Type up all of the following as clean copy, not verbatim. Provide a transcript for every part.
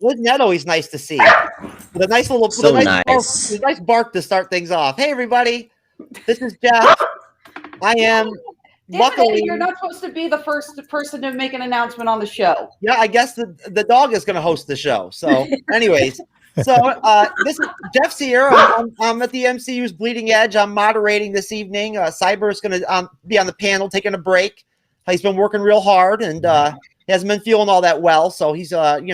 Wasn't that always nice to see? With a nice little, nice. Nice bark to start things off. Hey, everybody, this is Jeff. I am. Luckily, you're not supposed to be the first person to make an announcement on the show. Yeah, I guess the dog is going to host the show. So, anyways, this is Jeff's here. I'm at the MCU's Bleeding Edge. I'm moderating this evening. Cyber is going to be on the panel, taking a break. He's been working real hard, and he hasn't been feeling all that well. So he's going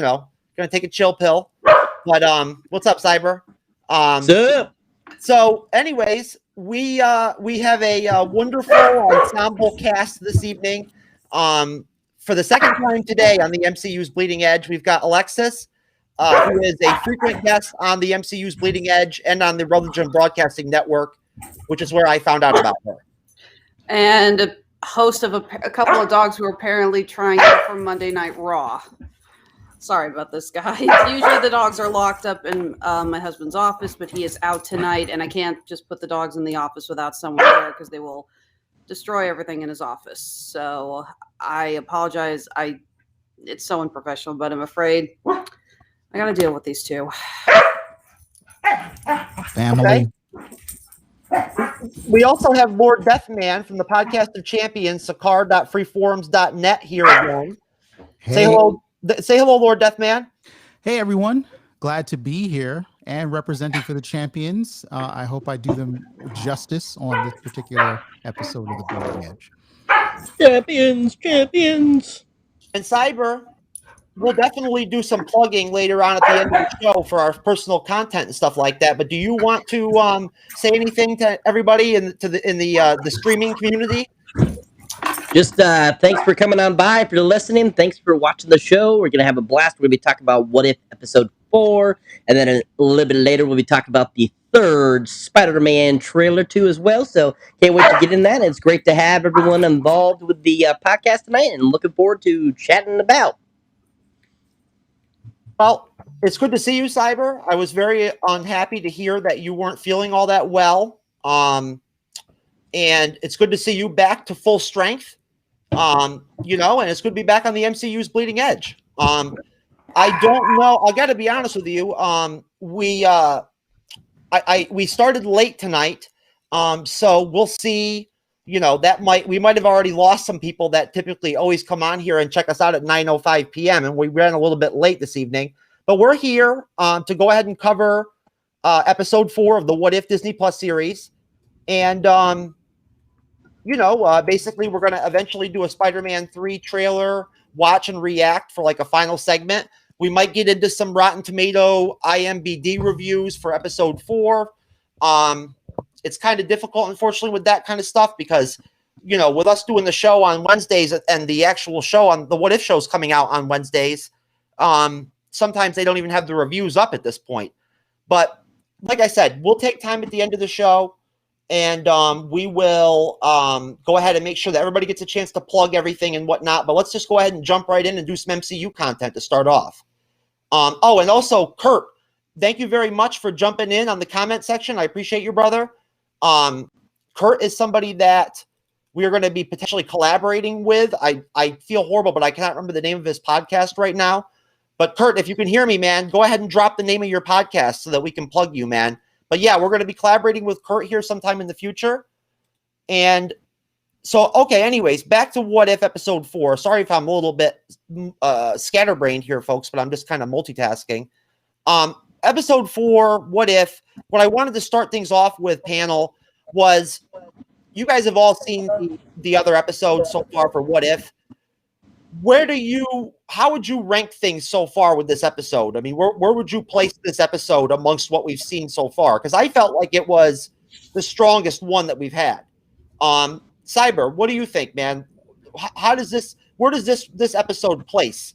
to take a chill pill. But what's up, Cyber? What's up? So, anyways, we have a wonderful ensemble cast this evening. For the second time today on the MCU's Bleeding Edge, we've got Alexis, who is a frequent guest on the MCU's Bleeding Edge and on the Radulich In Broadcasting Network, which is where I found out about her. And a host of a couple of dogs who are apparently trying out for Monday Night Raw. Sorry about this, guys. Usually the dogs are locked up in my husband's office, but he is out tonight, and I can't just put the dogs in the office without someone there because they will destroy everything in his office. So I apologize. It's so unprofessional, but I'm afraid I got to deal with these two. Family. Okay. We also have Lord Deathman from the Podcast of Champions, sakar.freeforums.net here again. Hey. Say hello, Lord Deathman. Hey, everyone. Glad to be here and representing for the champions. I hope I do them justice on this particular episode of the Bleeding Edge. Champions. And Cyber, we'll definitely do some plugging later on at the end of the show for our personal content and stuff like that. But do you want to say anything to everybody in the streaming community? Just thanks for coming on by, for listening. Thanks for watching the show. We're going to have a blast. We're going to be talking about What If Episode 4. And then a little bit later, we'll be talking about the third Spider-Man trailer, too, as well. So can't wait to get in that. And it's great to have everyone involved with the podcast tonight. And looking forward to chatting about. Well, it's good to see you, Cyber. I was very unhappy to hear that you weren't feeling all that well. And it's good to see you back to full strength. And it's good to be back on the MCU's Bleeding Edge. I don't know. I got to be honest with you. We started late tonight. So we'll see, we might have already lost some people that typically always come on here and check us out at 9:05 p.m. And we ran a little bit late this evening, but we're here, to go ahead and cover, episode 4 of the What If Disney Plus series. And, basically we're going to eventually do a Spider-Man 3 trailer, watch and react for like a final segment. We might get into some Rotten Tomato IMDb reviews for episode 4. It's kind of difficult, unfortunately, with that kind of stuff because, with us doing the show on Wednesdays and the actual show on the What If shows coming out on Wednesdays, sometimes they don't even have the reviews up at this point. But like I said, we'll take time at the end of the show. And we will go ahead and make sure that everybody gets a chance to plug everything and whatnot. But let's just go ahead and jump right in and do some MCU content to start off. And also, Kurt, thank you very much for jumping in on the comment section. I appreciate you, brother. Kurt is somebody that we are going to be potentially collaborating with. I feel horrible, but I cannot remember the name of his podcast right now. But Kurt, if you can hear me, man, go ahead and drop the name of your podcast so that we can plug you, man. But yeah, we're going to be collaborating with Kurt here sometime in the future. And so, okay, anyways, back to What If Episode 4. Sorry if I'm a little bit scatterbrained here, folks, but I'm just kind of multitasking. Episode 4, What If, what I wanted to start things off with, panel, was you guys have all seen the other episodes so far for What If. How would you rank things so far with this episode? I mean, where would you place this episode amongst what we've seen so far? Because I felt like it was the strongest one that we've had. Cyber, what do you think, man? Where does this episode place?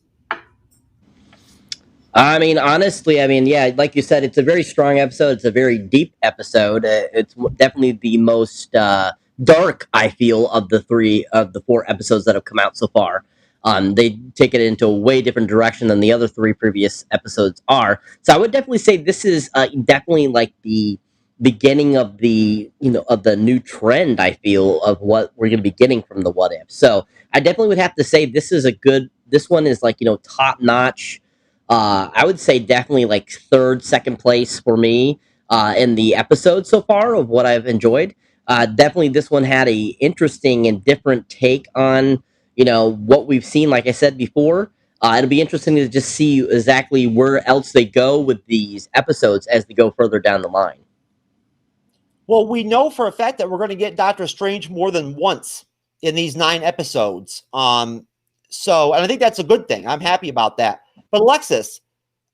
I mean, honestly, yeah, like you said, it's a very strong episode. It's a very deep episode. It's definitely the most dark, I feel, of the 4 episodes that have come out so far. They take it into a way different direction than the other 3 previous episodes are. So I would definitely say this is definitely like the beginning of the new trend, I feel, of what we're going to be getting from the What If. So I definitely would have to say this one is like, top notch. I would say definitely like third, second place for me in the episode so far of what I've enjoyed. Definitely, this one had a interesting and different take on what we've seen. Like I said before, it'll be interesting to just see exactly where else they go with these episodes as they go further down the line. Well, we know for a fact that we're going to get Doctor Strange more than once in these 9 episodes. So, and I think that's a good thing. I'm happy about that. But Alexis,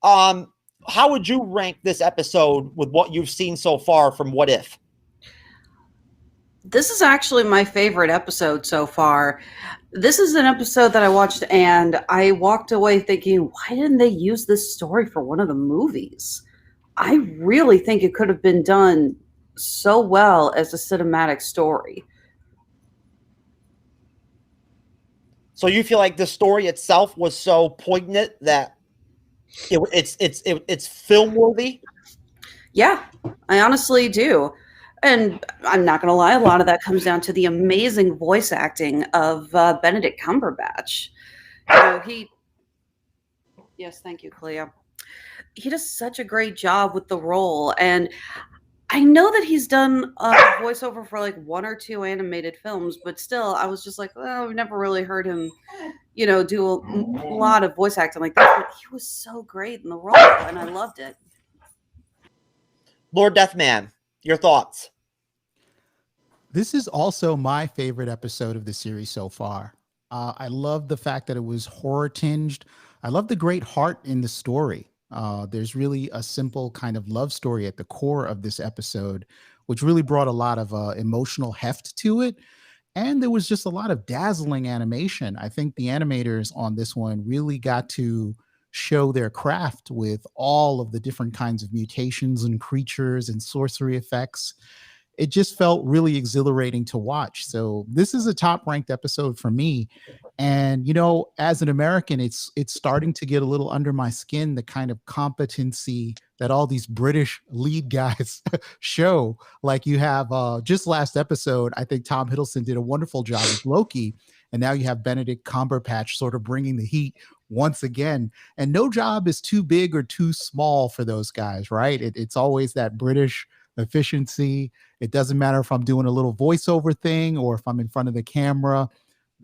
how would you rank this episode with what you've seen so far from What If? This is actually my favorite episode so far. This is an episode that I watched and I walked away thinking, why didn't they use this story for one of the movies? I really think it could have been done so well as a cinematic story. So you feel like the story itself was so poignant that it's film worthy? Yeah, I honestly do. And I'm not going to lie, a lot of that comes down to the amazing voice acting of Benedict Cumberbatch. Yes, thank you, Cleo. He does such a great job with the role. And I know that he's done a voiceover for like 1 or 2 animated films, but still, I was just like, oh, I've never really heard him, do a lot of voice acting like that. But he was so great in the role, and I loved it. Lord Deathman, your thoughts? This is also my favorite episode of the series so far. I love the fact that it was horror tinged. I love the great heart in the story. There's really a simple kind of love story at the core of this episode, which really brought a lot of emotional heft to it. And there was just a lot of dazzling animation. I think the animators on this one really got to show their craft with all of the different kinds of mutations and creatures and sorcery effects. It just felt really exhilarating to watch. So this is a top ranked episode for me. And as an American, it's starting to get a little under my skin, the kind of competency that all these British lead guys show. Like you have just last episode, I think Tom Hiddleston did a wonderful job with Loki. And now you have Benedict Cumberbatch sort of bringing the heat once again. And no job is too big or too small for those guys, right? It's always that British efficiency. It doesn't matter if I'm doing a little voiceover thing or if I'm in front of the camera.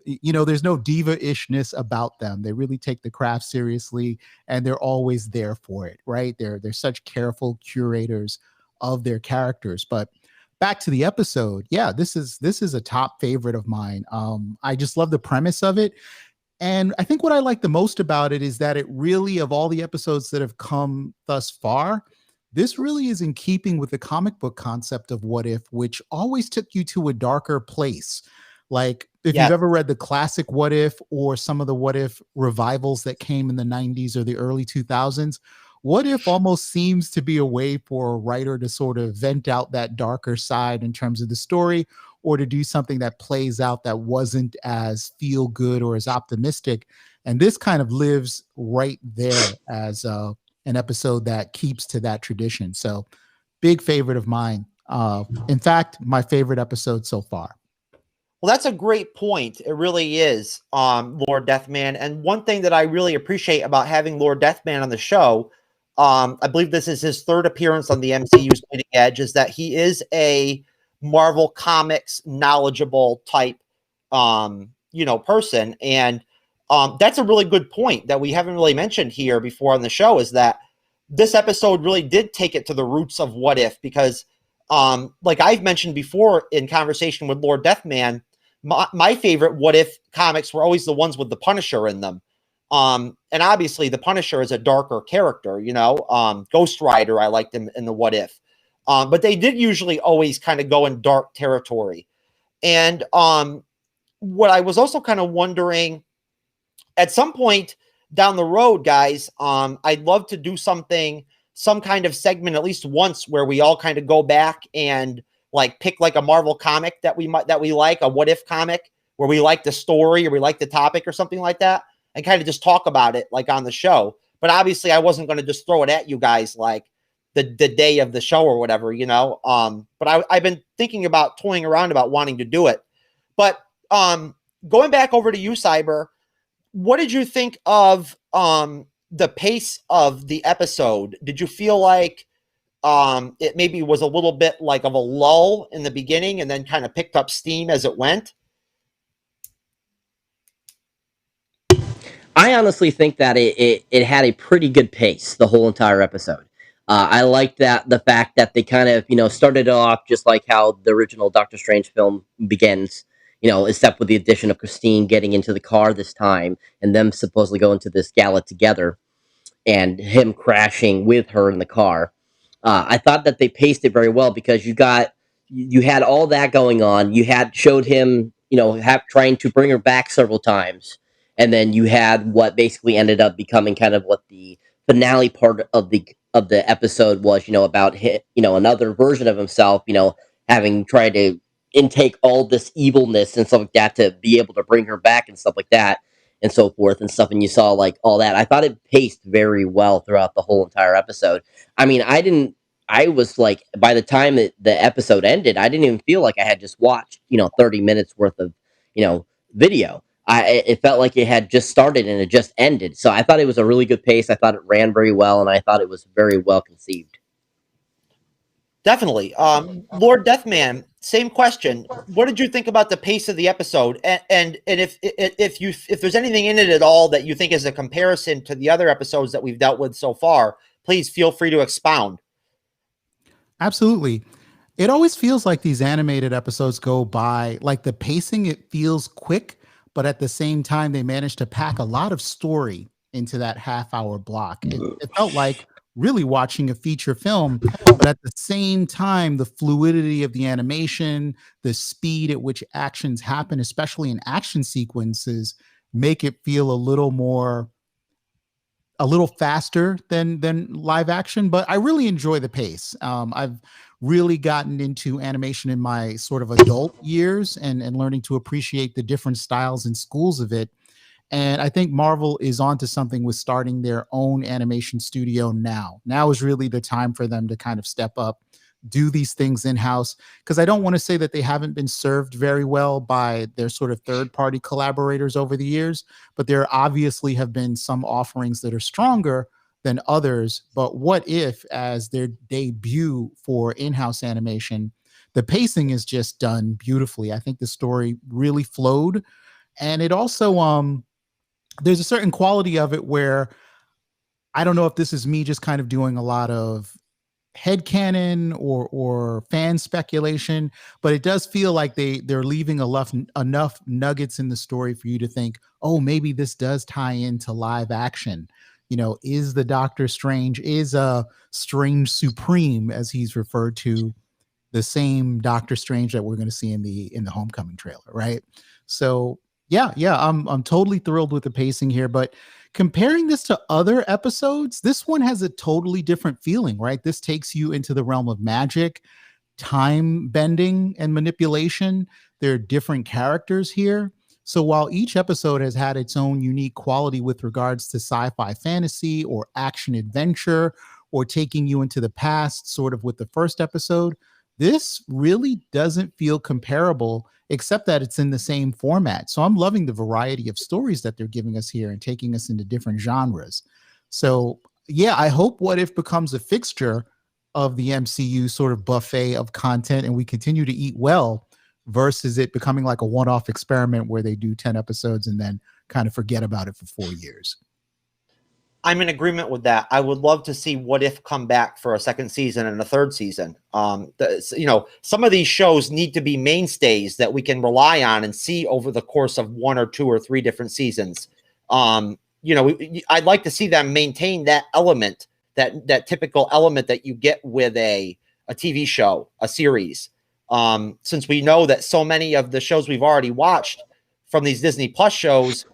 There's no diva-ishness about them. They really take the craft seriously, and they're always there for it, right? They're such careful curators of their characters. But back to the episode, yeah, this is a top favorite of mine. I just love the premise of it. And I think what I like the most about it is that it really, of all the episodes that have come thus far, this really is in keeping with the comic book concept of What If, which always took you to a darker place. Like if you've ever read the classic What If or some of the What If revivals that came in the 90s or the early 2000s, What If almost seems to be a way for a writer to sort of vent out that darker side in terms of the story, or to do something that plays out that wasn't as feel good or as optimistic. And this kind of lives right there as an episode that keeps to that tradition. So big favorite of mine. In fact, my favorite episode so far. Well, that's a great point. It really is, Lord Deathman. And one thing that I really appreciate about having Lord Deathman on the show, I believe this is his 3rd appearance on the MCU's Bleeding Edge, is that he is a Marvel Comics knowledgeable type, person. And that's a really good point that we haven't really mentioned here before on the show, is that this episode really did take it to the roots of What If, because like I've mentioned before in conversation with Lord Deathman, my favorite What If comics were always the ones with the Punisher in them. And obviously the Punisher is a darker character, Ghost Rider, I liked him in the What If. But they did usually always kind of go in dark territory. And what I was also kind of wondering, at some point down the road, guys, I'd love to do some kind of segment at least once where we all kind of go back and like pick like a Marvel comic that we like, a What If comic where we like the story or we like the topic or something like that, and kind of just talk about it like on the show. But obviously I wasn't going to just throw it at you guys like the day of the show or whatever, but I've been thinking about toying around about wanting to do it. But going back over to you, Cyber, what did you think of the pace of the episode, did you feel like it maybe was a little bit like of a lull in the beginning and then kind of picked up steam as it went? I honestly think that it had a pretty good pace the whole entire episode. I like that the fact that they kind of started off just like how the original Doctor Strange film begins. Except with the addition of Christine getting into the car this time and them supposedly going to this gala together, and him crashing with her in the car. I thought that they paced it very well because you had all that going on. You had showed him, trying to bring her back several times, and then you had what basically ended up becoming kind of what the finale part of the episode was. About another version of himself. Having tried to intake all this evilness and stuff like that to be able to bring her back and stuff like that and so forth and stuff. And you saw like all that. I thought it paced very well throughout the whole entire episode. I mean, I was like, by the time that the episode ended, I didn't even feel like I had just watched, 30 minutes worth of, video. It felt like it had just started and it just ended. So I thought it was a really good pace. I thought it ran very well, and I thought it was very well conceived. Definitely. Lord Deathman, same question. What did you think about the pace of the episode? And if there's anything in it at all that you think is a comparison to the other episodes that we've dealt with so far, please feel free to expound. Absolutely. It always feels like these animated episodes go by, like the pacing, it feels quick, but at the same time, they manage to pack a lot of story into that half-hour block. It felt like really watching a feature film, but at the same time, the fluidity of the animation, the speed at which actions happen, especially in action sequences, make it feel a little faster than live action. But I really enjoy the pace. I've really gotten into animation in my sort of adult years and learning to appreciate the different styles and schools of it. And I think Marvel is onto something with starting their own animation studio now. Now is really the time for them to kind of step up, do these things in-house, because I don't want to say that they haven't been served very well by their sort of third-party collaborators over the years, but there obviously have been some offerings that are stronger than others. But what if, as their debut for in-house animation, the pacing is just done beautifully. I think the story really flowed, and it also there's a certain quality of it where I don't know if this is me just kind of doing a lot of headcanon or fan speculation, but it does feel like they're leaving enough nuggets in the story for you to think, oh, maybe this does tie into live action. Is the Doctor Strange, is a Strange Supreme, as he's referred to, the same Doctor Strange that we're going to see in the Homecoming trailer, right? So yeah, I'm totally thrilled with the pacing here, but comparing this to other episodes, this one has a totally different feeling, right? This takes you into the realm of magic, time bending, and manipulation. There are different characters here. So while each episode has had its own unique quality with regards to sci-fi fantasy or action adventure or taking you into the past, sort of with the first episode, this really doesn't feel comparable, except that it's in the same format. So I'm loving the variety of stories that they're giving us here and taking us into different genres. So yeah, I hope What If becomes a fixture of the MCU sort of buffet of content and we continue to eat well, versus it becoming like a one-off experiment where they do 10 episodes and then kind of forget about it for 4 years. I'm in agreement with that. I would love to see What If come back for a second season and a third season. Some of these shows need to be mainstays that we can rely on and see over the course of 1 or 2 or 3 different seasons. I'd like to see them maintain that element, that typical element that you get with a TV show, a series. Since we know that so many of the shows we've already watched from these Disney Plus shows,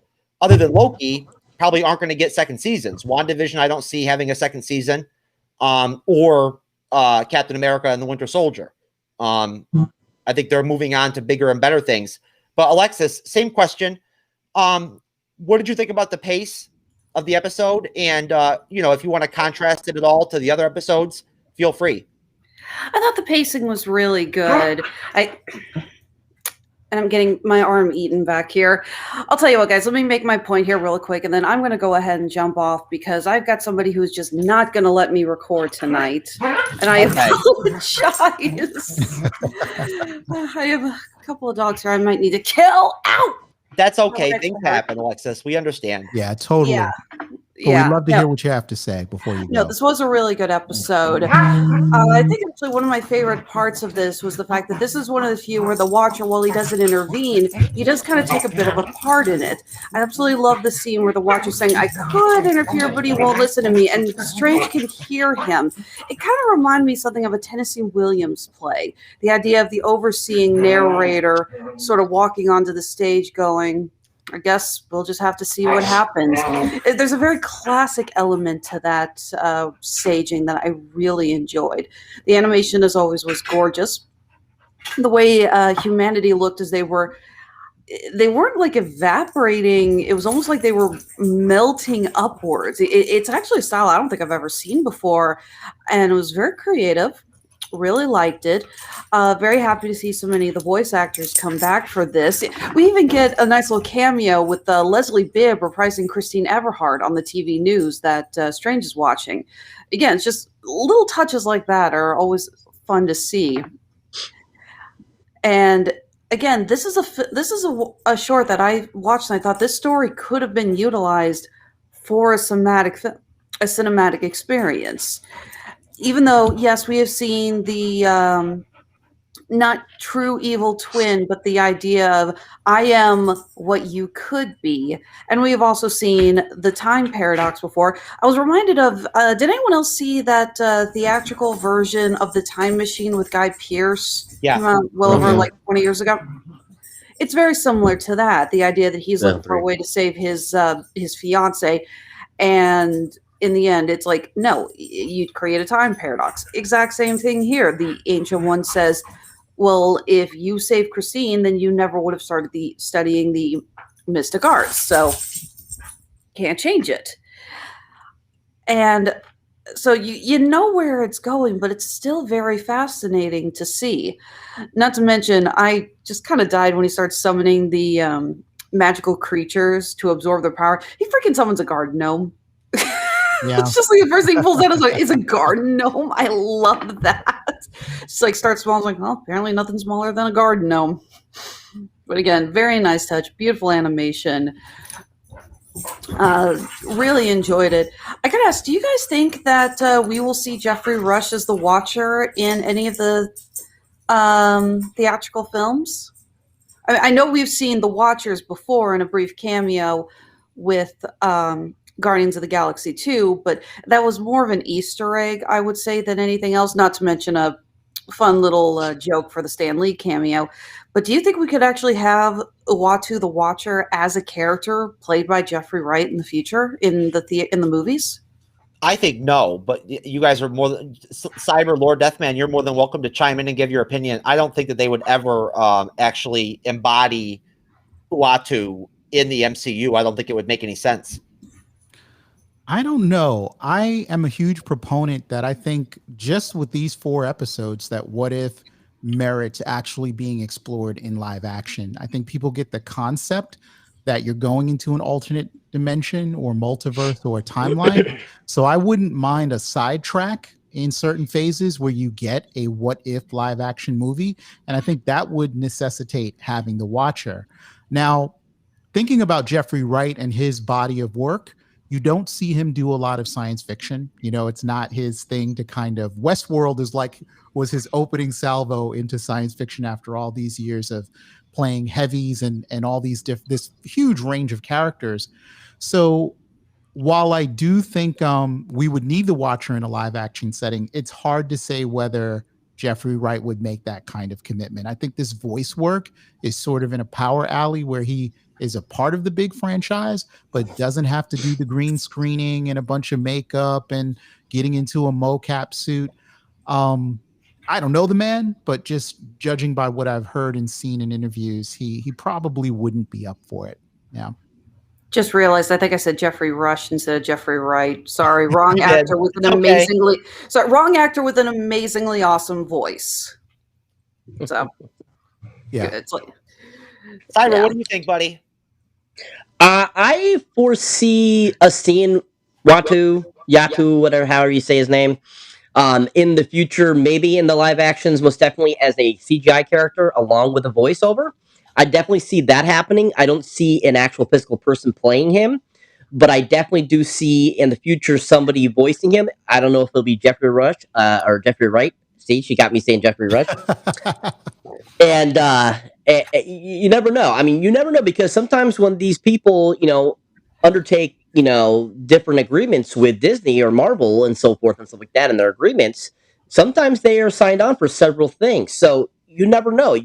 other than Loki, probably aren't going to get second seasons. WandaVision, I don't see having a second season, or Captain America and the Winter Soldier. I think they're moving on to bigger and better things. But Alexis, same question. What did you think about the pace of the episode? And, if you want to contrast it at all to the other episodes, feel free. I thought the pacing was really good. and I'm getting my arm eaten back here. I'll tell you what, guys, let me make my point here real quick, and then I'm going to go ahead and jump off because I've got somebody who's just not going to let me record tonight. And I apologize. I have a couple of dogs here I might need to kill. Ow! That's okay. Things happen, Alexis. We understand. Yeah, totally. Yeah. But we'd love to hear what you have to say before you go. No, this was a really good episode. I think actually one of my favorite parts of this was the fact that this is one of the few where the Watcher, while he doesn't intervene, he does kind of take a bit of a part in it. I absolutely love the scene where the Watcher's saying, I could interfere, but he won't listen to me. And Strange can hear him. It kind of reminded me something of a Tennessee Williams play. The idea of the overseeing narrator sort of walking onto the stage going, I guess we'll just have to see what happens. There's a very classic element to that staging that I really enjoyed. The animation, as always, was gorgeous. The way humanity looked as they weren't like evaporating. It was almost like they were melting upwards. It's actually a style I don't think I've ever seen before, and it was very creative. Really liked it. Very happy to see so many of the voice actors come back for this. We even get a nice little cameo with Leslie Bibb reprising Christine Everhart on the TV news that Strange is watching. Again, it's just little touches like that are always fun to see. And again, this is a short that I watched and I thought this story could have been utilized for a cinematic experience. Even though, yes, we have seen the not true evil twin, but the idea of I am what you could be. And we have also seen the time paradox before. I was reminded of, did anyone else see that theatrical version of The Time Machine with Guy Pearce? Yeah. Well over like 20 years ago. It's very similar to that. The idea that he's looking for a way to save his fiance, and in the end, it's like, no, you create a time paradox. Exact same thing here. The Ancient One says, well, if you save Christine, then you never would have started studying the mystic arts. So can't change it. And so you know where it's going, but it's still very fascinating to see. Not to mention, I just kind of died when he starts summoning the magical creatures to absorb their power. He freaking summons a garden gnome. Yeah. It's just like the first thing he pulls out is like, it's a garden gnome. I love that. Just like starts small. Like, well, apparently nothing smaller than a garden gnome. But again, very nice touch, beautiful animation. Really enjoyed it. I gotta ask, do you guys think that we will see Jeffrey Rush as the Watcher in any of the theatrical films? I know we've seen the Watchers before in a brief cameo with Guardians of the Galaxy 2, but that was more of an Easter egg, I would say, than anything else, not to mention a fun little joke for the Stan Lee cameo. But do you think we could actually have Uatu the Watcher as a character played by Jeffrey Wright in the future in the movies? I think no, but you guys are more than Cyber Lord Deathman. You're more than welcome to chime in and give your opinion. I don't think that they would ever actually embody Uatu in the MCU. I don't think it would make any sense. I don't know. I am a huge proponent that I think just with these 4 episodes that What If merits actually being explored in live action. I think people get the concept that you're going into an alternate dimension or multiverse or timeline. So I wouldn't mind a sidetrack in certain phases where you get a What If live action movie. And I think that would necessitate having the Watcher. Now, thinking about Jeffrey Wright and his body of work, you don't see him do a lot of science fiction. You know, it's not his thing to kind of Westworld was his opening salvo into science fiction after all these years of playing heavies and all these this huge range of characters. So while I do think we would need the Watcher in a live action setting, it's hard to say whether Jeffrey Wright would make that kind of commitment. I think this voice work is sort of in a power alley where he is a part of the big franchise, but doesn't have to do the green screening and a bunch of makeup and getting into a mocap suit. I don't know the man, but just judging by what I've heard and seen in interviews, he probably wouldn't be up for it. Yeah. Just realized, I think I said Jeffrey Rush instead of Jeffrey Wright. Sorry, wrong actor with an wrong actor with an amazingly awesome voice. So yeah, it's like Cyber, Yeah. what do you think, buddy? I foresee a scene, Yatu, whatever, however you say his name, in the future, maybe in the live actions, most definitely as a CGI character along with a voiceover. I definitely see that happening. I don't see an actual physical person playing him, but I definitely do see in the future somebody voicing him. I don't know if it'll be Jeffrey Rush or Jeffrey Wright. See, she got me saying Jeffrey Rush. And you never know. I mean, you never know, because sometimes when these people, undertake, different agreements with Disney or Marvel and so forth and stuff like that, in their agreements, sometimes they are signed on for several things. So you never know.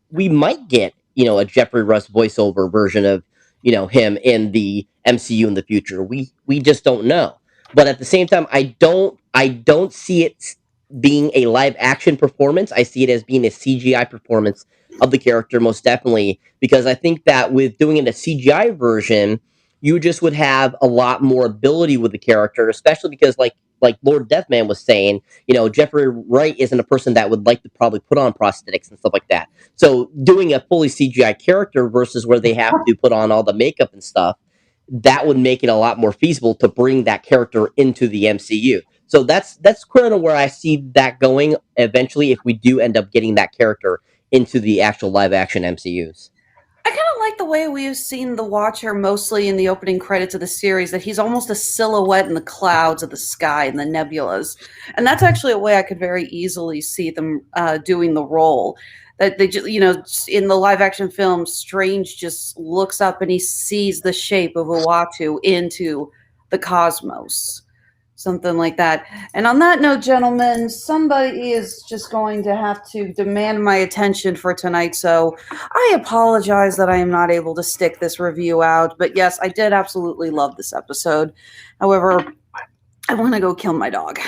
We might get, a Jeffrey Rush voiceover version of, him in the MCU in the future. We just don't know. But at the same time, I don't see it being a live action performance. I see it as being a CGI performance of the character, most definitely, because I think that with doing it a CGI version, you just would have a lot more ability with the character, especially because like Lord Deathman was saying, Jeffrey Wright isn't a person that would like to probably put on prosthetics and stuff like that. So doing a fully CGI character versus where they have to put on all the makeup and stuff, that would make it a lot more feasible to bring that character into the MCU. So that's kind of where I see that going eventually, if we do end up getting that character into the actual live action MCUs. I kind of like the way we've seen the Watcher mostly in the opening credits of the series, that he's almost a silhouette in the clouds of the sky and the nebulas. And that's actually a way I could very easily see them doing the role. That they just, in the live action film, Strange just looks up and he sees the shape of Uatu into the cosmos. Something like that. And on that note, gentlemen, somebody is just going to have to demand my attention for tonight. So I apologize that I am not able to stick this review out. But yes, I did absolutely love this episode. However, I want to go kill my dog.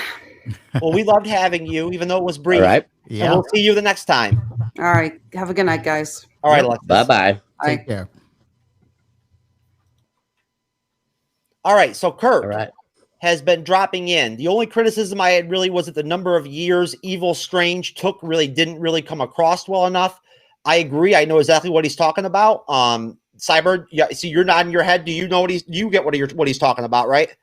Well, we loved having you, even though it was brief. All right. And Yeah. we'll see you the next time. All right. Have a good night, guys. All right, Yep. Alexis. Bye-bye. Take care. All right, so Kurt All right. has been dropping in. The only criticism I had really was that the number of years Evil Strange took really didn't really come across well enough. I agree. I know exactly what he's talking about. Cyber, yeah, see, you're nodding your head. Do you know you get what he's talking about, right?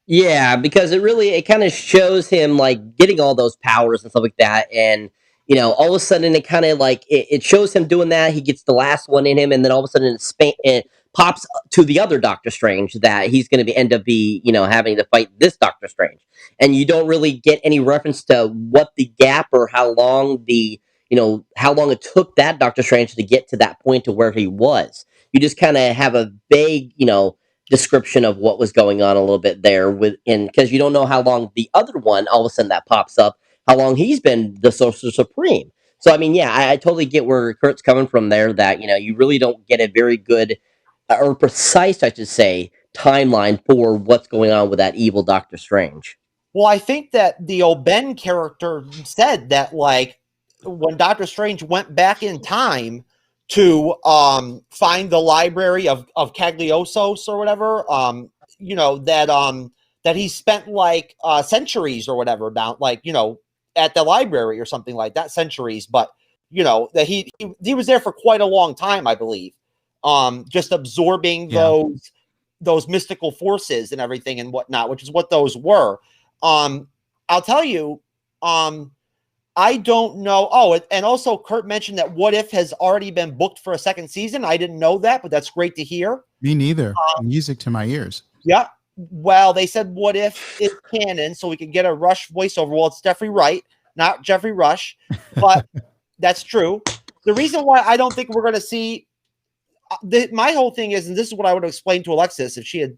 Yeah, because it kind of shows him like getting all those powers and stuff like that, and all of a sudden it kind of like it shows him doing that. He gets the last one in him, and then all of a sudden it pops to the other Doctor Strange that he's going to end up having to fight this Doctor Strange, and you don't really get any reference to what the gap or how long how long it took that Doctor Strange to get to that point to where he was. You just kind of have a vague description of what was going on a little bit there because you don't know how long the other one, all of a sudden that pops up, how long he's been the Sorcerer Supreme. So I mean, yeah, I totally get where Kurt's coming from there, that you really don't get a very good or precise, I should say, timeline for what's going on with that evil Doctor Strange. Well, I think that the Ben character said that, like, when Doctor Strange went back in time to find the library of Cagliostro or whatever, that he spent like centuries or whatever about, like, at the library or something like that, centuries, but that he was there for quite a long time, I believe, just absorbing those mystical forces and everything and whatnot, which is what those were. I'll tell you, I don't know. Oh, and also Kurt mentioned that What If has already been booked for a second season. I didn't know that, but that's great to hear. Me neither. Music to my ears. Yeah. Well, they said What If is canon, so we can get a Rush voiceover. Well, it's Jeffrey Wright, not Jeffrey Rush, but that's true. The reason why I don't think we're going to see my whole thing is, and this is what I would have explained to Alexis if she had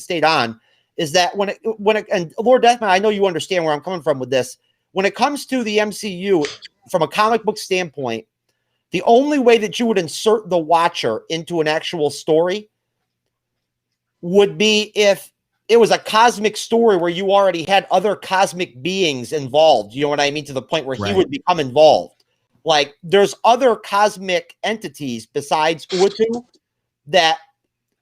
stayed on, is that when it and Lord Deathman, I know you understand where I'm coming from with this. When it comes to the MCU, from a comic book standpoint, the only way that you would insert the Watcher into an actual story would be if it was a cosmic story where you already had other cosmic beings involved. You know what I mean? To the point where he would become involved. Like, there's other cosmic entities besides Uatu that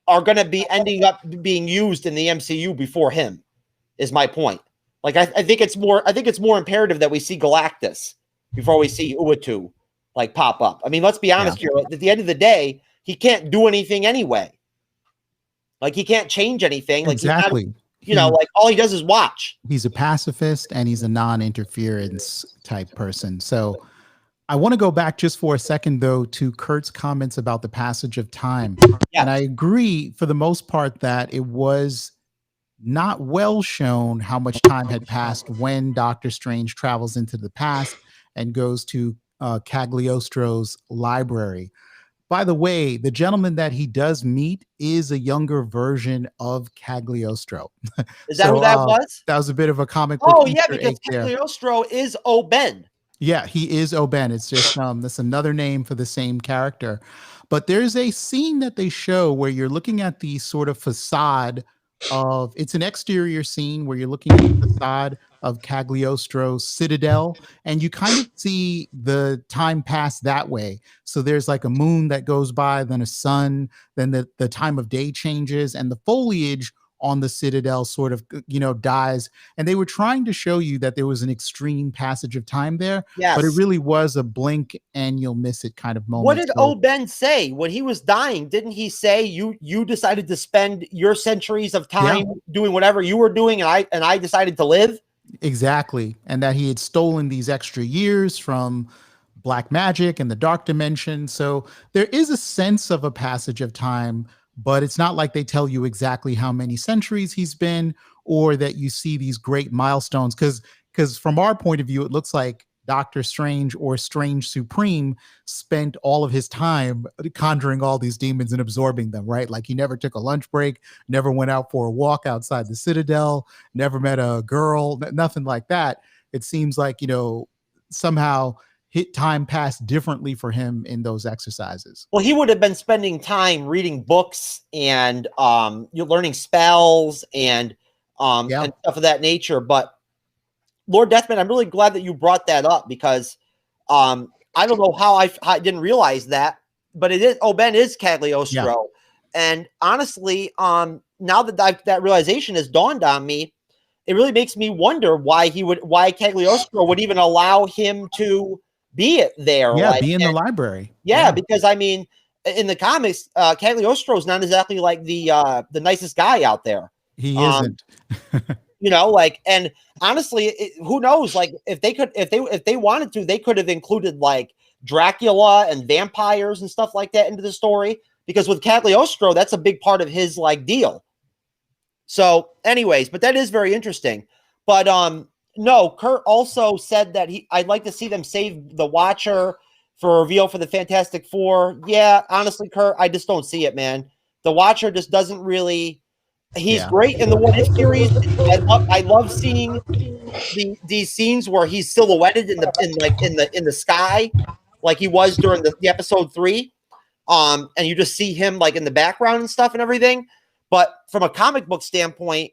are going to be ending up being used in the MCU before him, is my point. Like, I think it's more imperative that we see Galactus before we see Uatu like pop up. I mean, let's be honest here. At the end of the day, he can't do anything anyway. Like he can't change anything. Like exactly. Like all he does is watch. He's a pacifist and he's a non-interference type person. So I want to go back just for a second, though, to Kurt's comments about the passage of time. Yes. And I agree for the most part that it was not well shown how much time had passed when Doctor Strange travels into the past and goes to Cagliostro's library. By the way, the gentleman that he does meet is a younger version of Cagliostro. Is that who that was? That was a bit of a comic book. Oh, yeah, because Cagliostro is O-Ben. Yeah, he is O-Ben. It's just that's another name for the same character. But there's a scene that they show where you're looking at the sort of facade of, it's an exterior scene where you're looking at the facade of Cagliostro's citadel, and you kind of see the time pass that way. So there's like a moon that goes by, then a sun, then the time of day changes, and the foliage on the citadel sort of, dies. And they were trying to show you that there was an extreme passage of time there, but it really was a blink and you'll miss it kind of moment. What did O-Ben say when he was dying? Didn't he say you decided to spend your centuries of time doing whatever you were doing, and I decided to live? Exactly. And that he had stolen these extra years from black magic and the dark dimension. So there is a sense of a passage of time, but it's not like they tell you exactly how many centuries he's been, or that you see these great milestones. Because from our point of view, it looks like Doctor Strange, or Strange Supreme, spent all of his time conjuring all these demons and absorbing them, right? Like he never took a lunch break, never went out for a walk outside the Citadel, never met a girl, nothing like that. It seems like, somehow time passed differently for him in those exercises. Well, he would have been spending time reading books and you're learning spells and stuff of that nature. But Lord Deathman, I'm really glad that you brought that up, because I don't know how I didn't realize that, but it is O-Ben is Cagliostro. Yeah. And honestly, now that that realization has dawned on me, it really makes me wonder why Cagliostro would even allow him to be there. Yeah, be in the library. Yeah, because I mean, in the comics, Cagliostro is not exactly like the nicest guy out there. He isn't. And honestly, who knows? Like, if they wanted to, they could have included like Dracula and vampires and stuff like that into the story, because with Cagliostro, that's a big part of his like deal. So, anyways, but that is very interesting. But no, Kurt also said that I'd like to see them save the Watcher for a reveal for the Fantastic Four. Yeah, honestly, Kurt, I just don't see it, man. The Watcher just doesn't really. He's great in the What If series. I love seeing these scenes where he's silhouetted in the sky, like he was during the episode 3. And you just see him like in the background and stuff and everything. But from a comic book standpoint,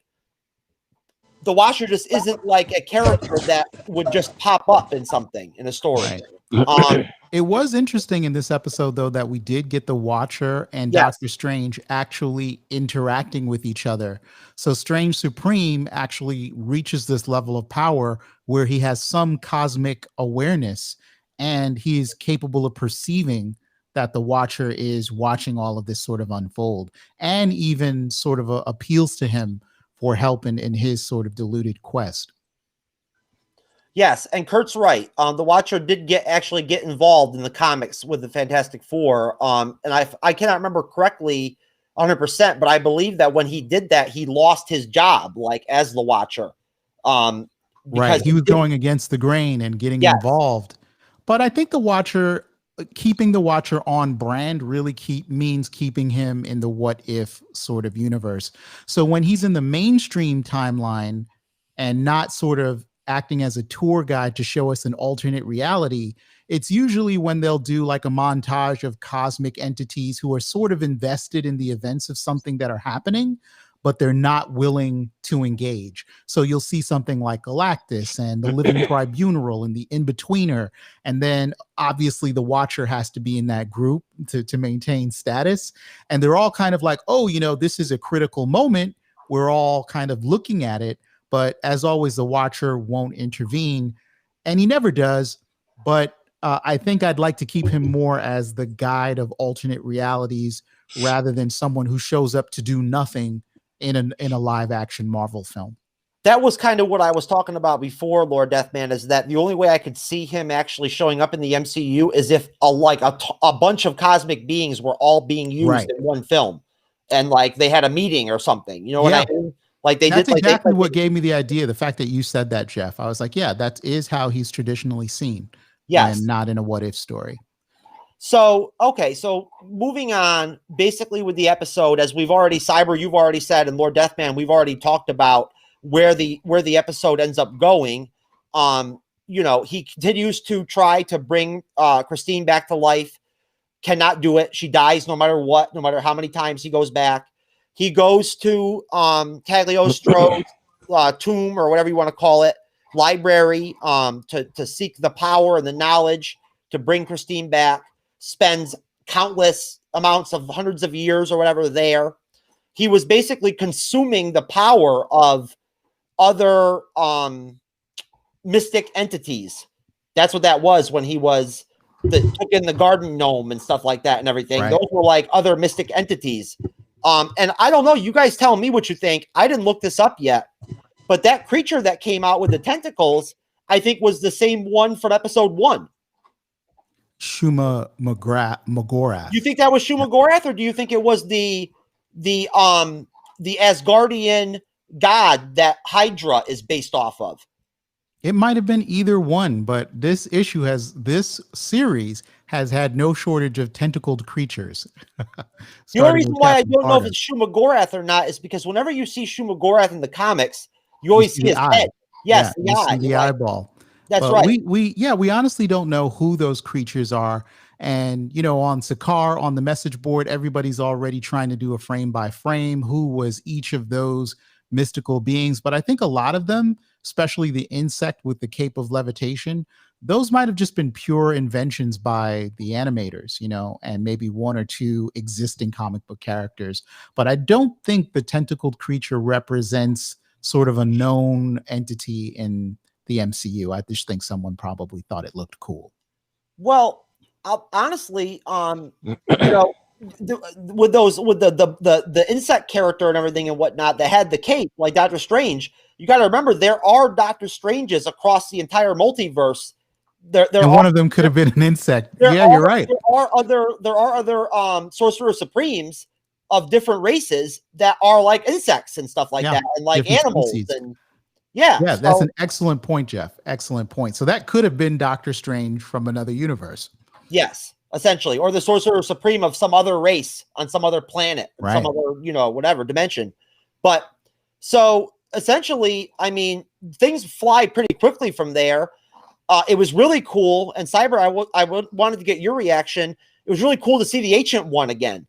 the Watcher just isn't like a character that would just pop up in something in a story. Right. It was interesting in this episode, though, that we did get the Watcher and Doctor Strange actually interacting with each other. So Strange Supreme actually reaches this level of power where he has some cosmic awareness, and he is capable of perceiving that the Watcher is watching all of this sort of unfold, and even sort of appeals to him for help in his sort of deluded quest. Yes, and Kurt's right. The Watcher did actually get involved in the comics with the Fantastic Four. And I cannot remember correctly 100%, but I believe that when he did that, he lost his job, like as the Watcher. Right, he was going against the grain and getting involved. But I think the Watcher, keeping the Watcher on brand really means keeping him in the What If sort of universe. So when he's in the mainstream timeline and not sort of acting as a tour guide to show us an alternate reality, it's usually when they'll do like a montage of cosmic entities who are sort of invested in the events of something that are happening, but they're not willing to engage. So you'll see something like Galactus and the Living Tribunal and the In-Betweener. And then obviously the Watcher has to be in that group to maintain status. And they're all kind of like, oh, this is a critical moment. We're all kind of looking at it. But as always, the Watcher won't intervene, and he never does. But I think I'd like to keep him more as the guide of alternate realities rather than someone who shows up to do nothing in a live action Marvel film. That was kind of what I was talking about before, Lord Deathman, is that the only way I could see him actually showing up in the MCU is if a bunch of cosmic beings were all being used in one film, and like they had a meeting or something. You know what I mean? Like That's exactly what gave me the idea. The fact that you said that, Jeff, I was like, yeah, that is how he's traditionally seen. Yes, and not in a what if story. So, okay, so moving on, basically with the episode, as we've already, Cyber, you've already said, and Lord Deathman, we've already talked about where the episode ends up going. You know, he continues to try to bring Christine back to life, cannot do it. She dies no matter what, no matter how many times he goes back. He goes to Cagliostro's tomb, or whatever you want to call it, library, to seek the power and the knowledge to bring Christine back. Spends countless amounts of hundreds of years or whatever there. He was basically consuming the power of other mystic entities. That's what that was when he was took in the garden gnome and stuff like that and everything. Right. Those were like other mystic entities. And I don't know, you guys tell me what you think. I didn't look this up yet, but that creature that came out with the tentacles, I think was the same one from episode 1. Shuma Magorath. Do you think that was Shuma Gorath, or do you think it was the Asgardian god that Hydra is based off of? It might have been either one, but this series has had no shortage of tentacled creatures. The only reason why I don't know if it's Shuma Gorath or not is because whenever you see Shuma Gorath in the comics, you always see his head. Yes, the eye. The eyeball. That's right. We honestly don't know who those creatures are. And, you know, on Sakaar, on the message board, everybody's already trying to do a frame by frame. Who was each of those mystical beings? But I think a lot of them, especially the insect with the cape of levitation, those might have just been pure inventions by the animators, you know, and maybe one or two existing comic book characters. But I don't think the tentacled creature represents sort of a known entity in the MCU. I just think someone probably thought it looked cool. Well, honestly, you know, with the insect character and everything and whatnot that had the cape, like Doctor Strange, you got to remember there are Doctor Stranges across the entire multiverse. And one of them could have been an insect. Yeah, you're right. There are other Sorcerer Supremes of different races that are like insects and stuff like that, and like animals species. And yeah, that's an excellent point, Jeff. Excellent point. So that could have been Doctor Strange from another universe. Yes, essentially, or the Sorcerer Supreme of some other race on some other planet, some other, you know, whatever dimension. But so essentially, I mean, things fly pretty quickly from there. It was really cool, and Cyber, I wanted to get your reaction. It was really cool to see the Ancient One again.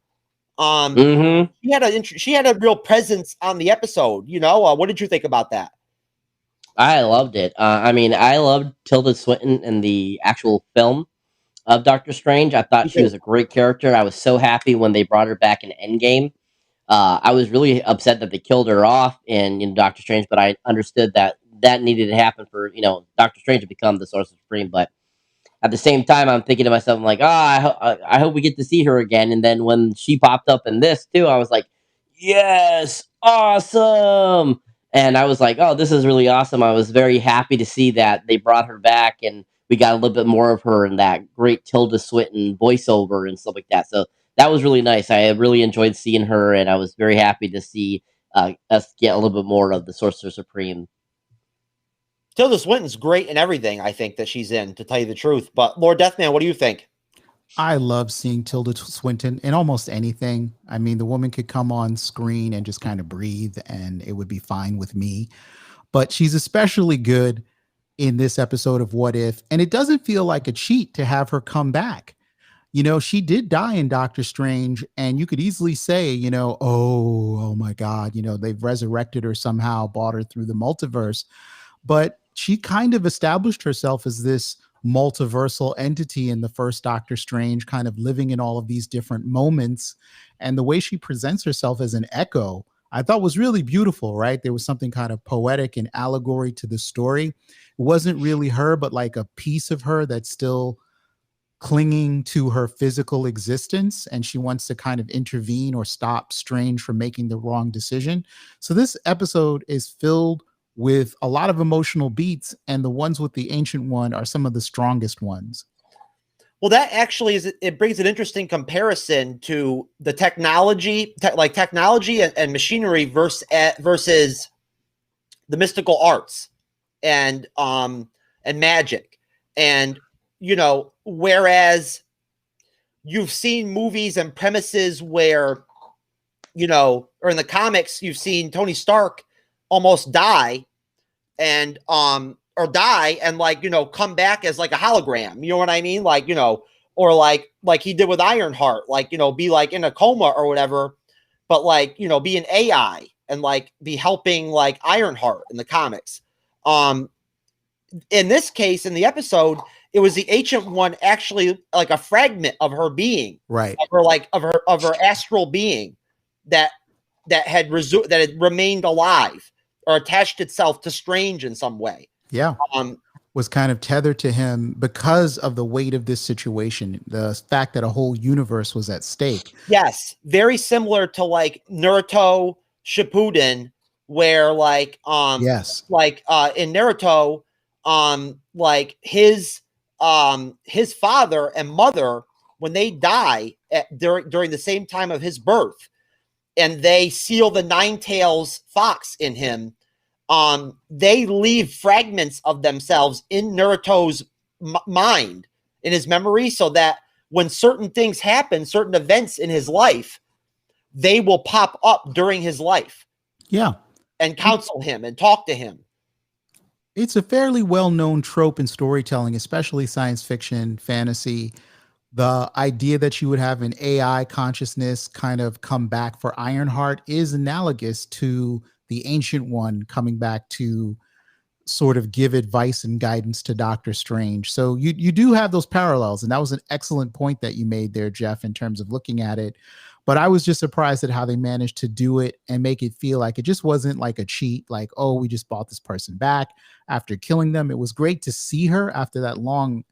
She had a real presence on the episode. You know, what did you think about that? I loved it. I mean, I loved Tilda Swinton in the actual film of Doctor Strange. I thought she was a great character. I was so happy when they brought her back in Endgame. I was really upset that they killed her off in Doctor Strange, but I understood that needed to happen for, you know, Doctor Strange to become the Sorcerer Supreme. But at the same time, I'm thinking to myself, I'm like, I hope we get to see her again. And then when she popped up in this too, I was like, yes, awesome. And I was like, oh, this is really awesome. I was very happy to see that they brought her back and we got a little bit more of her in that great Tilda Swinton voiceover and stuff like that. So that was really nice. I really enjoyed seeing her, and I was very happy to see us get a little bit more of the Sorcerer Supreme. Tilda Swinton's great in everything, I think, that she's in, to tell you the truth. But Lord Deathman, what do you think? I love seeing Tilda Swinton in almost anything. I mean, the woman could come on screen and just kind of breathe, and it would be fine with me. But she's especially good in this episode of What If, and it doesn't feel like a cheat to have her come back. You know, she did die in Doctor Strange, and you could easily say, you know, oh my God, you know, they've resurrected her somehow, brought her through the multiverse. But she kind of established herself as this multiversal entity in the first Doctor Strange, kind of living in all of these different moments. And the way she presents herself as an echo, I thought was really beautiful, right? There was something kind of poetic and allegory to the story. It wasn't really her, but like a piece of her that still clinging to her physical existence, and she wants to kind of intervene or stop Strange from making the wrong decision. So this episode is filled with a lot of emotional beats, and the ones with the Ancient One are some of the strongest ones. Well, that actually it brings an interesting comparison to the technology, technology and machinery versus the mystical arts and magic. And, you know, whereas you've seen movies and premises where, you know, or in the comics, you've seen Tony Stark almost die and like, you know, come back as like a hologram, you know what I mean? Like, you know, or like he did with Ironheart, like, you know, be like in a coma or whatever, but like, you know, be an AI and like be helping like Ironheart in the comics. In this case, in the episode, it was the Ancient One actually like a fragment of her being, right? Of her astral being that had remained alive or attached itself to Strange in some way. Yeah. Was kind of tethered to him because of the weight of this situation, the fact that a whole universe was at stake. Yes, very similar to like Naruto Shippuden, where like yes, like in Naruto, like his father and mother, when they die during the same time of his birth, and they seal the Nine-Tails fox in him, they leave fragments of themselves in Naruto's mind, in his memory, so that when certain things happen, certain events in his life, they will pop up during his life. Yeah. And counsel him and talk to him. It's a fairly well-known trope in storytelling, especially science fiction, fantasy. The idea that you would have an AI consciousness kind of come back for Ironheart is analogous to the Ancient One coming back to sort of give advice and guidance to Doctor Strange. So you do have those parallels, and that was an excellent point that you made there, Jeff, in terms of looking at it. But I was just surprised at how they managed to do it and make it feel like it just wasn't like a cheat, like, oh, we just bought this person back after killing them. It was great to see her after that long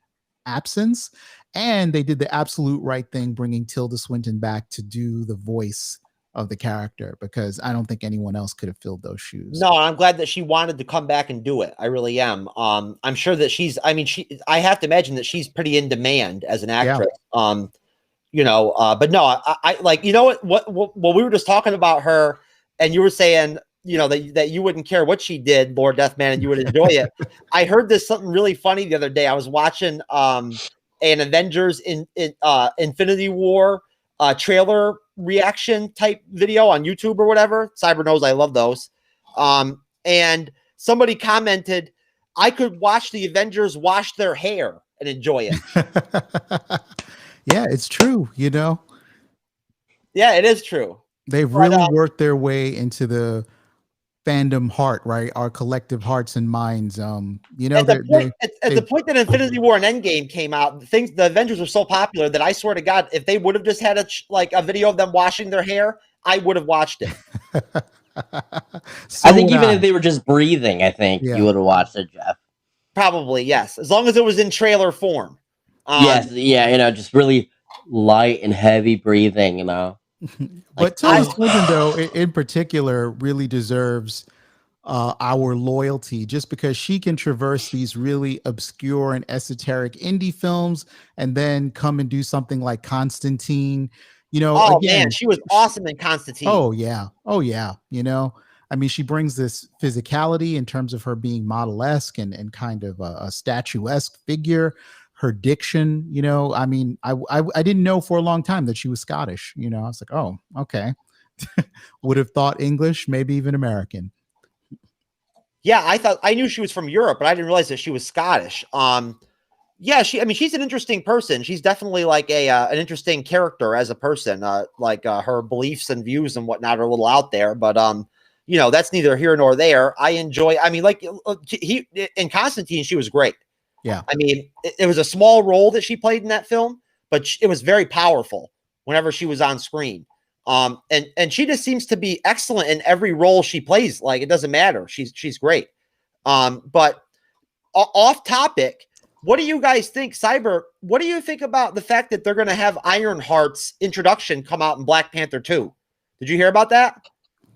absence, and they did the absolute right thing, bringing Tilda Swinton back to do the voice of the character, because I don't think anyone else could have filled those shoes. No, I'm glad that she wanted to come back and do it. I really am. I'm sure that I have to imagine that she's pretty in demand as an actress. Yeah. You know, but no, I like, you know what we were just talking about her, and you were saying, you know, that you wouldn't care what she did, Lord Deathman, and you would enjoy it. I heard this something really funny the other day. I was watching an Avengers in Infinity War trailer reaction type video on YouTube or whatever. Cyber knows I love those. And somebody commented, I could watch the Avengers wash their hair and enjoy it. Yeah, it's true, you know. Yeah, it is true. They've really worked their way into the fandom heart, right? Our collective hearts and minds. You know, at the point that Infinity War and Endgame came out, the Avengers were so popular that I swear to God, if they would have just had a video of them washing their hair, I would have watched it. So I think even if they were just breathing, I think you would have watched it, Jeff. Probably, yes, as long as it was in trailer form. Yes, yeah, you know, just really light and heavy breathing, you know. But Tilda Swinton, though, in particular, really deserves our loyalty, just because she can traverse these really obscure and esoteric indie films and then come and do something like Constantine. You know, man, she was awesome in Constantine. Oh yeah. You know, I mean, she brings this physicality in terms of her being model-esque and kind of a statuesque figure. Her diction, you know, I mean, I didn't know for a long time that she was Scottish. You know, I was like, oh, okay. Would have thought English, maybe even American. Yeah, I knew she was from Europe, but I didn't realize that she was Scottish. Yeah, she's an interesting person. She's definitely like an interesting character as a person. Her beliefs and views and whatnot are a little out there, but you know, that's neither here nor there. I enjoy. I mean, like in Constantine, she was great. Yeah, I mean, it was a small role that she played in that film, but it was very powerful whenever she was on screen. And she just seems to be excellent in every role she plays. Like, it doesn't matter. She's great. But off topic, What do you guys think, Cyber? What do you think about the fact that they're going to have Ironheart's introduction come out in Black Panther 2? Did you hear about that?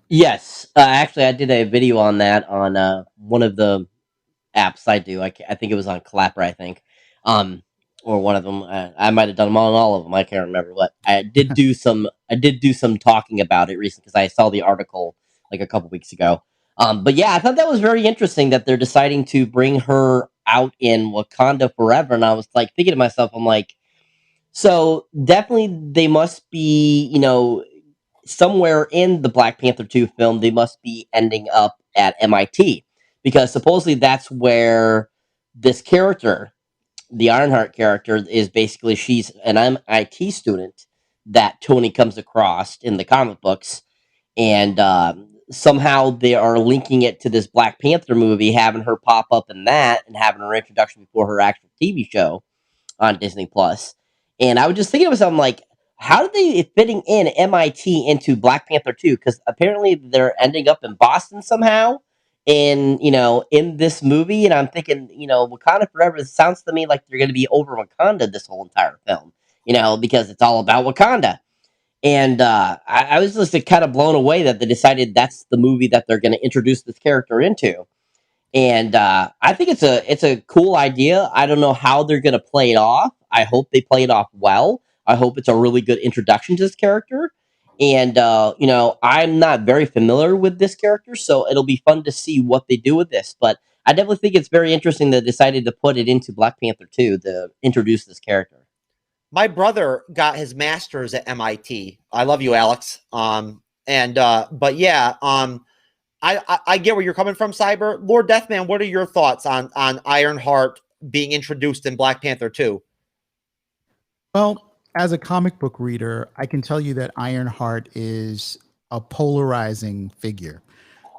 Yes, actually, I did a video on that on one of the apps I do. I think it was on Clapper, I think, or one of them. I might have done them on all of them. I can't remember, but I did do some. I did do some talking about it recently because I saw the article like a couple weeks ago. But yeah, I thought that was very interesting that they're deciding to bring her out in Wakanda forever, and I was like thinking to myself, I'm like, so definitely they must be, somewhere in the Black Panther 2 film, they must be ending up at MIT because supposedly that's where this character, the Ironheart character, is basically she's an MIT student that Tony comes across in the comic books, and somehow they are linking it to this Black Panther movie, having her pop up in that and having her introduction before her actual TV show on Disney Plus. And I was just thinking to myself, I'm like, how did they fitting in MIT into Black Panther 2? Because apparently they're ending up in Boston somehow in this movie. And I'm thinking, Wakanda Forever sounds to me like they're going to be over Wakanda this whole entire film, because it's all about Wakanda. And I was just kind of blown away that they decided that's the movie that they're going to introduce this character into. And I think it's a cool idea. I don't know how they're going to play it off. I hope they play it off well. I hope it's a really good introduction to this character. And I'm not very familiar with this character, so it'll be fun to see what they do with this. But I definitely think it's very interesting that they decided to put it into Black Panther 2 to introduce this character. My brother got his master's at MIT. I love you, Alex. But yeah, I get where you're coming from, Cyber. Lord Deathman, what are your thoughts on Ironheart being introduced in Black Panther 2? Well, as a comic book reader, I can tell you that Ironheart is a polarizing figure.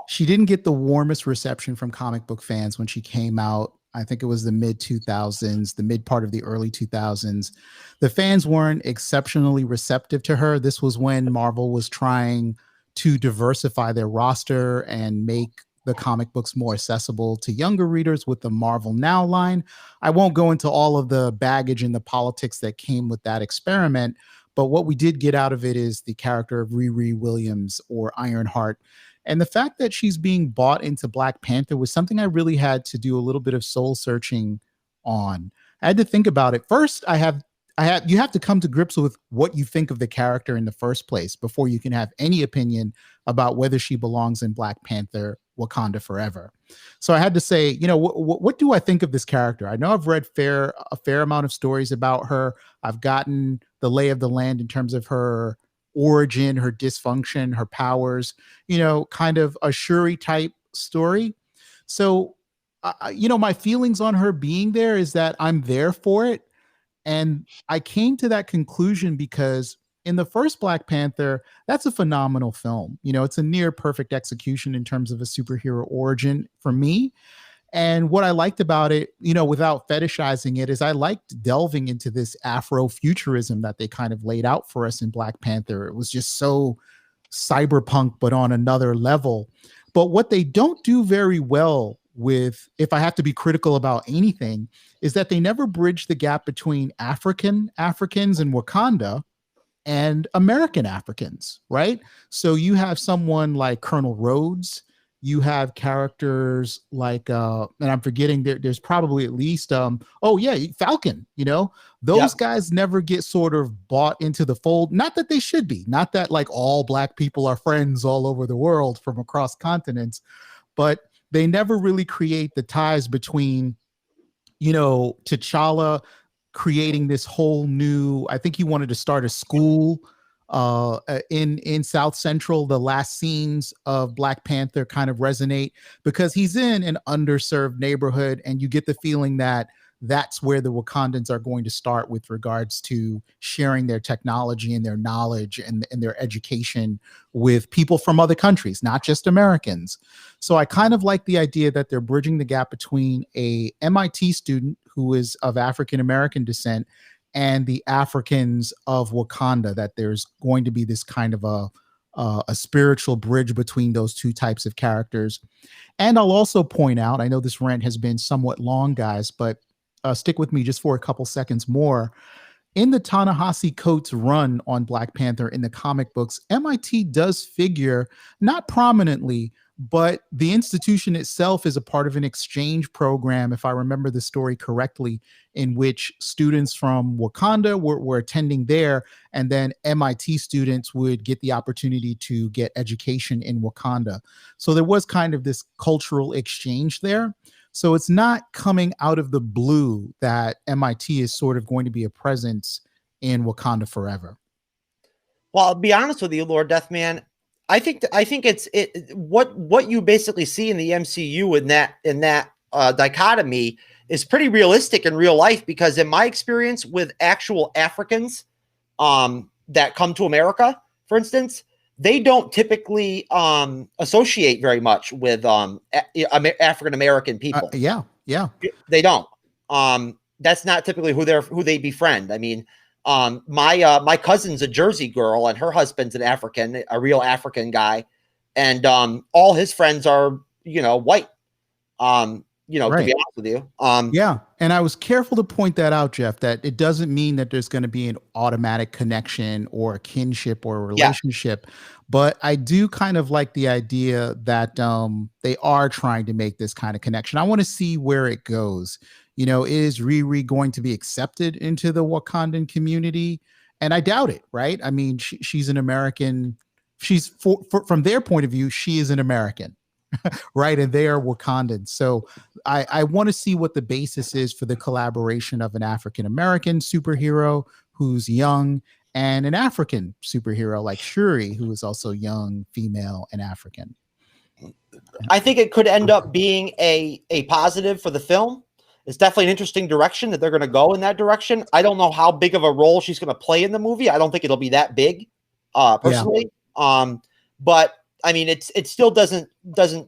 She didn't get the warmest reception from comic book fans when she came out. I think it was the mid 2000s, the mid part of the early 2000s. The fans weren't exceptionally receptive to her. This was when Marvel was trying to diversify their roster and make the comic books more accessible to younger readers with the Marvel Now line. I won't go into all of the baggage and the politics that came with that experiment, but what we did get out of it is the character of Riri Williams, or Ironheart. And the fact that she's being bought into Black Panther was something I really had to do a little bit of soul searching on. I had to think about it. First, you have to come to grips with what you think of the character in the first place before you can have any opinion about whether she belongs in Black Panther Wakanda Forever. So I had to say, what do I think of this character? I know I've read a fair amount of stories about her. I've gotten the lay of the land in terms of her origin, her dysfunction, her powers, kind of a Shuri type story. So, my feelings on her being there is that I'm there for it. And I came to that conclusion because in the first Black Panther, that's a phenomenal film. It's a near perfect execution in terms of a superhero origin for me. And what I liked about it, without fetishizing it, is I liked delving into this Afrofuturism that they kind of laid out for us in Black Panther. It was just so cyberpunk, but on another level. But what they don't do very well with, if I have to be critical about anything, is that they never bridge the gap between Africans in Wakanda and American Africans, right? So you have someone like Colonel Rhodes, you have characters like and I'm forgetting there's probably at least Falcon, those guys never get sort of bought into the fold. Not that they should be, not that like all Black people are friends all over the world from across continents, but they never really create the ties between T'Challa creating this whole new, I think he wanted to start a school in South Central. The last scenes of Black Panther kind of resonate because he's in an underserved neighborhood, and you get the feeling that that's where the Wakandans are going to start with regards to sharing their technology and their knowledge and their education with people from other countries, not just Americans. So I kind of like the idea that they're bridging the gap between a MIT student who is of African-American descent and the Africans of Wakanda, that there's going to be this kind of a spiritual bridge between those two types of characters. And I'll also point out, I know this rant has been somewhat long, guys, but stick with me just for a couple seconds more. In the Ta-Nehisi Coates run on Black Panther in the comic books, MIT does figure not prominently, but the institution itself is a part of an exchange program, if I remember the story correctly, in which students from Wakanda were attending there, and then MIT students would get the opportunity to get education in Wakanda. So there was kind of this cultural exchange there. So it's not coming out of the blue that MIT is sort of going to be a presence in Wakanda forever. Well, I'll be honest with you, Lord Deathman. I think it's what you basically see in the MCU in that dichotomy is pretty realistic in real life, because in my experience with actual Africans that come to America, for instance, they don't typically associate very much with African American people. Yeah. They don't. That's not typically who they befriend. I mean, my cousin's a Jersey girl, and her husband's a real African guy, and all his friends are white. Right. To be honest with you. Yeah. And I was careful to point that out, Jeff, that it doesn't mean that there's going to be an automatic connection or a kinship or a relationship. Yeah. But I do kind of like the idea that they are trying to make this kind of connection. I want to see where it goes. Is Riri going to be accepted into the Wakandan community? And I doubt it, right? I mean, she's an American. She's from their point of view, she is an American. Right. And they are Wakandan. So I want to see what the basis is for the collaboration of an African-American superhero who's young and an African superhero like Shuri, who is also young, female, and African. I think it could end up being a positive for the film. It's definitely an interesting direction that they're going to go in that direction. I don't know how big of a role she's going to play in the movie. I don't think it'll be that big, personally. Yeah. But I mean, it still doesn't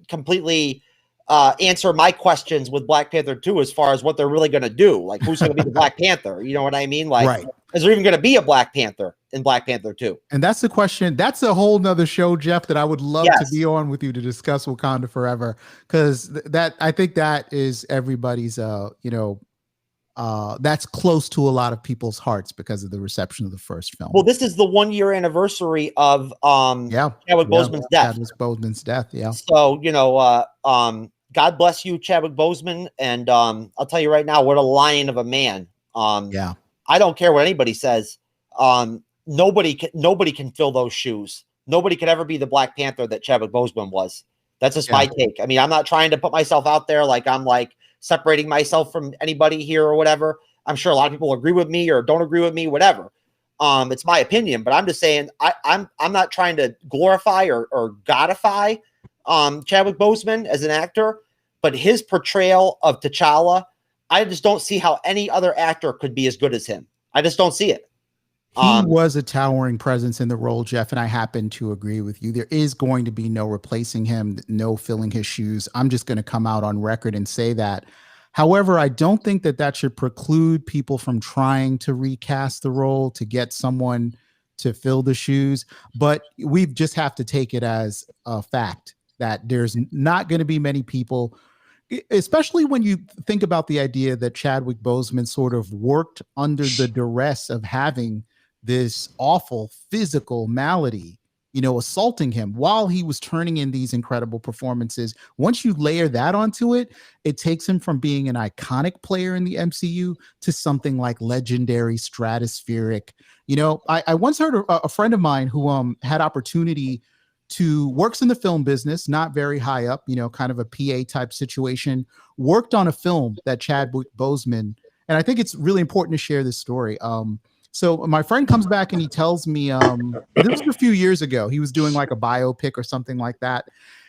completely answer my questions with Black Panther 2 as far as what they're really going to do. Like, who's going to be the Black Panther? You know what I mean? Like, right. Is there even going to be a Black Panther in Black Panther 2? And that's the question. That's a whole nother show, Jeff, that I would love to be on with you to discuss Wakanda Forever, because I think that is everybody's, that's close to a lot of people's hearts because of the reception of the first film. Well, this is the 1-year anniversary of Chadwick Boseman's death. Chadwick Boseman's death, yeah. So, God bless you, Chadwick Boseman, and I'll tell you right now, what a lion of a man. I don't care what anybody says. Nobody can fill those shoes. Nobody could ever be the Black Panther that Chadwick Boseman was. That's just my take. I mean, I'm not trying to put myself out there like I'm like separating myself from anybody here or whatever. I'm sure a lot of people agree with me or don't agree with me, whatever. It's my opinion, but I'm just saying I'm not trying to glorify or godify Chadwick Boseman as an actor, but his portrayal of T'Challa, I just don't see how any other actor could be as good as him. I just don't see it. He was a towering presence in the role, Jeff, and I happen to agree with you. There is going to be no replacing him, no filling his shoes. I'm just going to come out on record and say that. However, I don't think that should preclude people from trying to recast the role to get someone to fill the shoes. But we just have to take it as a fact that there's not going to be many people, especially when you think about the idea that Chadwick Boseman sort of worked under the duress of having this awful physical malady, assaulting him while he was turning in these incredible performances. Once you layer that onto it, it takes him from being an iconic player in the MCU to something like legendary, stratospheric. I once heard a friend of mine who had opportunity to works in the film business, not very high up, kind of a PA type situation, worked on a film that Chadwick Boseman, and I think it's really important to share this story. So my friend comes back and he tells me, this was a few years ago, he was doing like a biopic or something like that.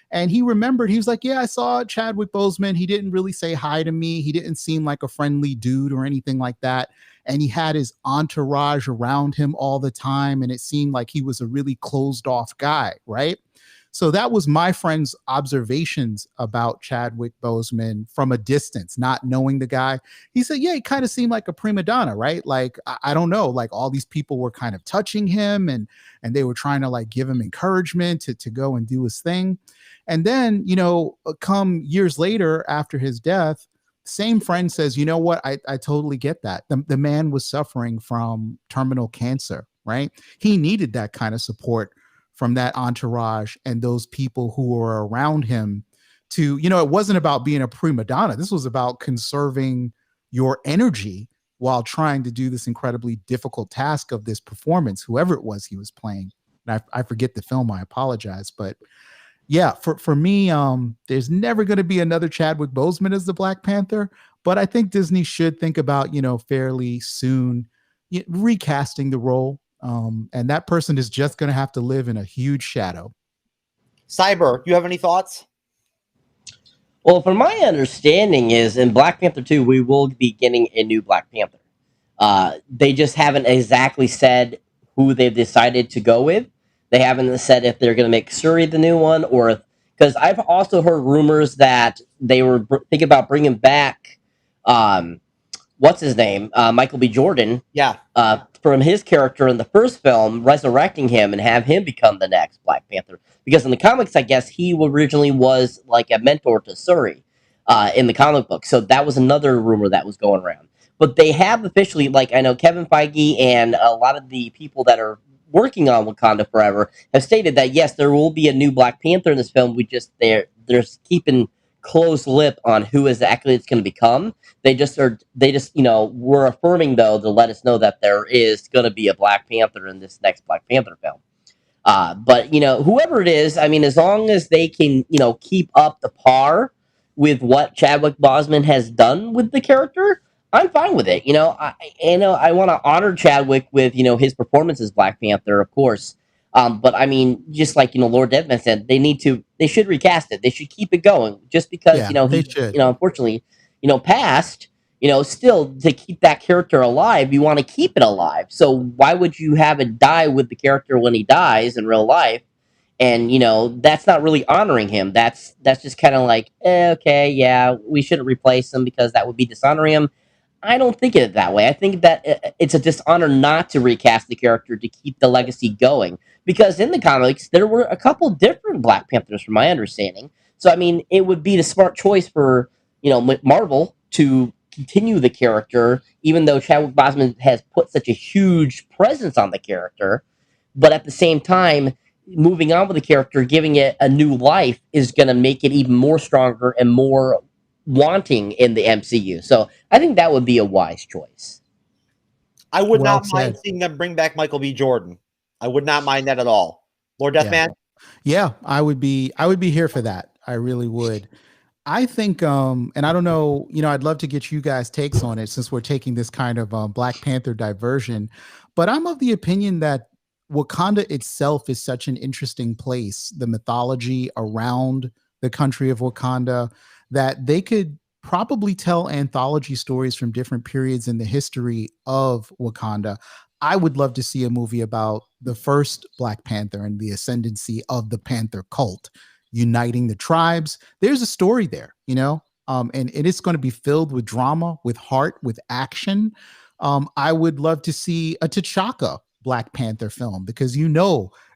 And he remembered, he was like, yeah, I saw Chadwick Boseman. He didn't really say hi to me. He didn't seem like a friendly dude or anything like that. And he had his entourage around him all the time. And it seemed like he was a really closed off guy, right? So that was my friend's observations about Chadwick Boseman from a distance, not knowing the guy. He said, yeah, he kind of seemed like a prima donna, right? Like, I don't know, like all these people were kind of touching him and they were trying to like give him encouragement to go and do his thing. And then, come years later after his death, Same friend says, you know what? I totally get that. The man was suffering from terminal cancer, right? He needed that kind of support from that entourage and those people who were around him to, it wasn't about being a prima donna. This was about conserving your energy while trying to do this incredibly difficult task of this performance, whoever it was he was playing. And I forget the film, I apologize. But yeah, for me, there's never going to be another Chadwick Boseman as the Black Panther, but I think Disney should think about, fairly soon recasting the role. And that person is just going to have to live in a huge shadow. Cyber, you have any thoughts? Well, from my understanding is in Black Panther 2, we will be getting a new Black Panther. They just haven't exactly said who they've decided to go with. They haven't said if they're going to make Shuri the new one, or because I've also heard rumors that they were thinking about bringing back, what's his name, Michael B. Jordan, Yeah, from his character in the first film, resurrecting him and have him become the next Black Panther. Because in the comics, I guess he originally was like a mentor to Shuri in the comic book. So that was another rumor that was going around. But they have officially, like I know Kevin Feige and a lot of the people that are working on Wakanda Forever have stated that yes, there will be a new Black Panther in this film. They're keeping close lip on who exactly it's going to become. They just were affirming though to let us know that there is going to be a Black Panther in this next Black Panther film. But whoever it is, I mean, as long as they can keep up the par with what Chadwick Boseman has done with the character, I'm fine with it. I want to honor Chadwick with his performance as Black Panther, of course. But I mean, just like Lord Deadman said, they should recast it. They should keep it going. Just because they he should. Unfortunately passed. Still to keep that character alive, you want to keep it alive. So why would you have it die with the character when he dies in real life? And that's not really honoring him. That's just kind of like, okay, yeah, we shouldn't replace him because that would be dishonoring him. I don't think of it that way. I think that it's a dishonor not to recast the character to keep the legacy going. Because in the comics, there were a couple different Black Panthers, from my understanding. So, I mean, it would be the smart choice for, Marvel to continue the character, even though Chadwick Boseman has put such a huge presence on the character. But at the same time, moving on with the character, giving it a new life is going to make it even more stronger and more wanting in the MCU. So I think that would be a wise choice. I would Well not mind said. seeing them bring back Michael B. Jordan. I would not mind that at all. Lord Deathman? Yeah, I would be here for that. I really would. I think, and I don't know, I'd love to get you guys' takes on it since we're taking this kind of Black Panther diversion. But I'm of the opinion that Wakanda itself is such an interesting place, the mythology around the country of Wakanda, that they could probably tell anthology stories from different periods in the history of Wakanda. I would love to see a movie about the first Black Panther and the ascendancy of the Panther cult, uniting the tribes. There's a story there, and it's going to be filled with drama, with heart, with action. I would love to see a T'Chaka Black Panther film because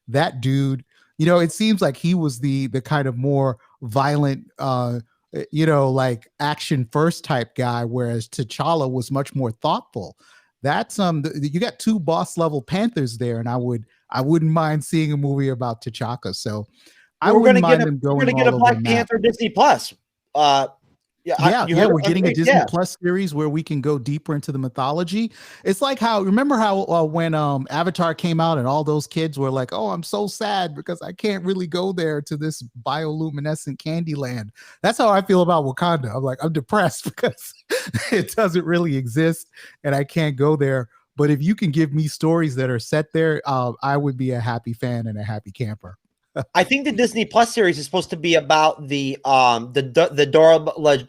that dude, it seems like he was the kind of more violent, like action first type guy, whereas T'Challa was much more thoughtful. That's you got two boss level Panthers there, and I wouldn't mind seeing a movie about T'Chaka. So I wouldn't mind them going all over the map. We're gonna get a Black Panther Disney Plus. We're getting a Disney Plus series where we can go deeper into the mythology. It's like remember how when Avatar came out and all those kids were like, "Oh, I'm so sad because I can't really go there to this bioluminescent candy land." That's how I feel about Wakanda. I'm like, I'm depressed because it doesn't really exist and I can't go there. But if you can give me stories that are set there, I would be a happy fan and a happy camper. I think the Disney Plus series is supposed to be about the Dora Milaje.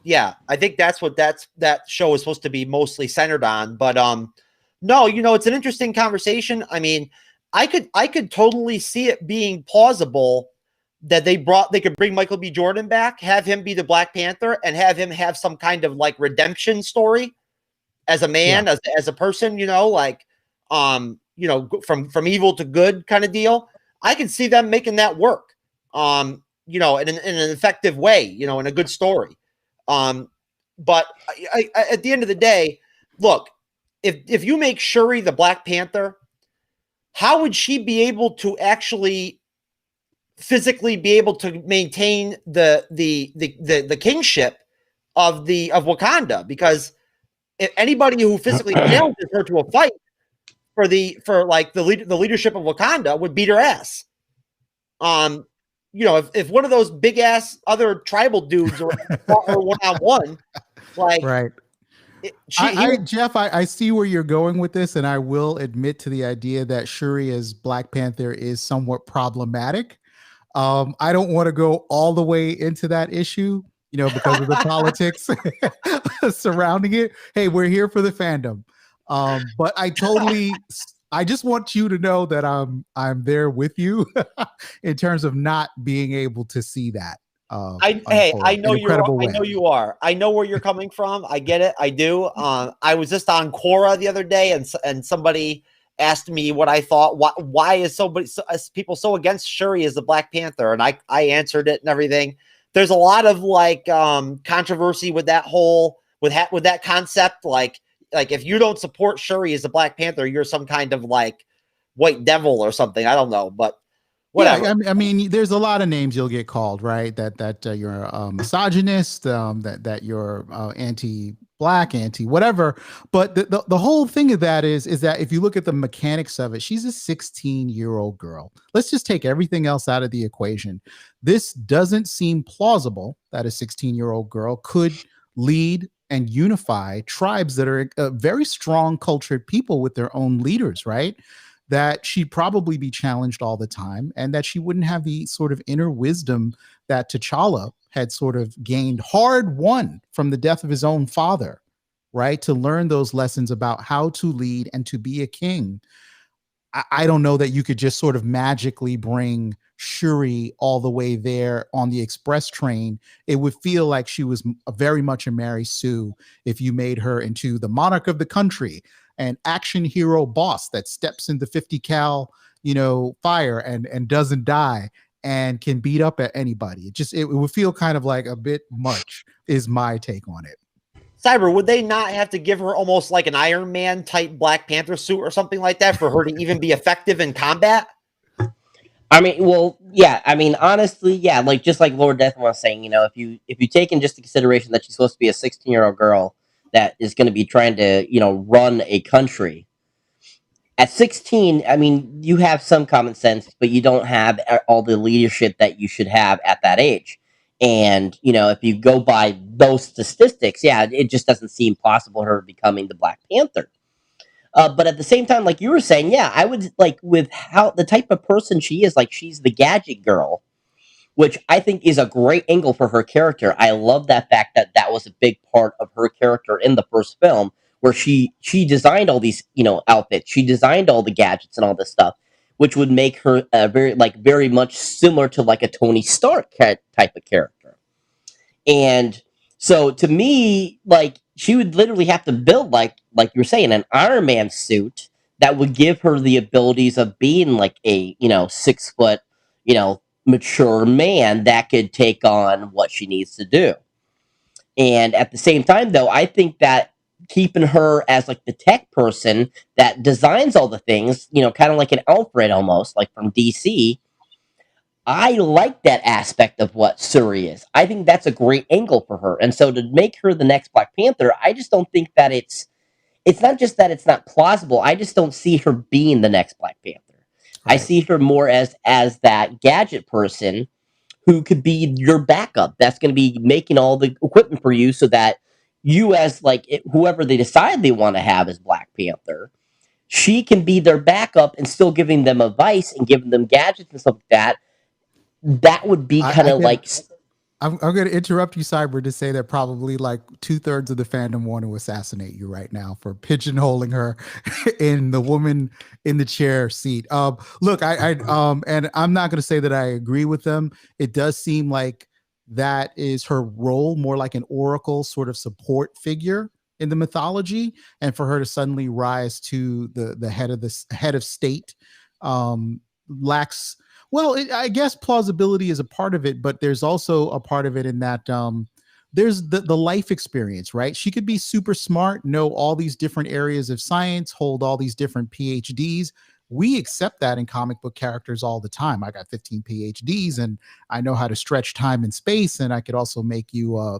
Yeah. I think that's what that show is supposed to be mostly centered on. But no, it's an interesting conversation. I mean, I could totally see it being plausible that they could bring Michael B. Jordan back, have him be the Black Panther, and have him have some kind of like redemption story as a man, as a person, from evil to good kind of deal. I can see them making that work. in an effective way, in a good story. But I, at the end of the day, look, if you make Shuri the Black Panther, how would she be able to actually physically be able to maintain the kingship of Wakanda? Because if anybody who physically challenges her to a fight for the leadership of Wakanda would beat her ass. If one of those big ass other tribal dudes or one on one, like, right. Jeff, I see where you're going with this, and I will admit to the idea that Shuri as Black Panther is somewhat problematic. I don't want to go all the way into that issue, because of the politics surrounding it. Hey, we're here for the fandom. But I just want you to know that I'm there with you in terms of not being able to see that. I know you are. I know where you're coming from. I get it. I do. I was just on Quora the other day, and somebody asked me what I thought. Why is people so against Shuri as the Black Panther? And I answered it and everything. There's a lot of controversy with that with that concept. Like if you don't support Shuri as the Black Panther, you're some kind of white devil or something. I don't know, but whatever. Yeah, I mean, there's a lot of names you'll get called, right? That you're a misogynist, that you're anti-black, anti-whatever. But the whole thing of that is that if you look at the mechanics of it, she's a 16-year-old girl. Let's just take everything else out of the equation. This doesn't seem plausible that a 16-year-old girl could lead and unify tribes that are very strong, cultured people with their own leaders, right? That she'd probably be challenged all the time, and that she wouldn't have the sort of inner wisdom that T'Challa had sort of gained hard-won from the death of his own father, right? To learn those lessons about how to lead and to be a king. I don't know that you could just sort of magically bring Shuri all the way there on the express train. It would feel like she was very much a Mary Sue if you made her into the monarch of the country, an action hero boss that steps into 50 cal, fire and doesn't die and can beat up at anybody. It would feel kind of like a bit much, is my take on it. Cyber, would they not have to give her almost like an Iron Man type Black Panther suit or something like that for her to even be effective in combat? I mean, well, yeah. I mean, honestly, yeah. Just like Lord Death was saying, if you take in just the consideration that she's supposed to be a 16-year-old girl that is going to be trying to, run a country. At 16, I mean, you have some common sense, but you don't have all the leadership that you should have at that age. And, if you go by those statistics, yeah, it just doesn't seem possible her becoming the Black Panther. But at the same time, like you were saying, yeah, I would with how the type of person she is, she's the gadget girl, which I think is a great angle for her character. I love that fact that was a big part of her character in the first film, where she designed all these, outfits. She designed all the gadgets and all this stuff, which would make her very much similar to a Tony Stark type of character. And so to me, she would literally have to build like you were saying, an Iron Man suit that would give her the abilities of being a 6 foot, mature man that could take on what she needs to do. And at the same time, though, I think that keeping her as the tech person that designs all the things, kind of like an Alfred almost, from DC, I like that aspect of what Shuri is. I think that's a great angle for her. And so to make her the next Black Panther, I just don't think that it's not just that it's not plausible. I just don't see her being the next Black Panther. Right. I see her more as that gadget person who could be your backup. That's going to be making all the equipment for you so that you as whoever they decide they want to have as Black Panther, she can be their backup and still giving them advice and giving them gadgets and stuff like that. That would be kind of I'm going to interrupt you, Cyber, to say that probably 2/3 of the fandom want to assassinate you right now for pigeonholing her in the woman in the chair seat. Look, and I'm not going to say that I agree with them. It does seem like that is her role, more like an oracle sort of support figure in the mythology, and for her to suddenly rise to the head of state lacks. Well, I guess plausibility is a part of it, but there's also a part of it in that there's the life experience, right? She could be super smart, know all these different areas of science, hold all these different PhDs. We accept that in comic book characters all the time. I got 15 PhDs and I know how to stretch time and space, and I could also make you a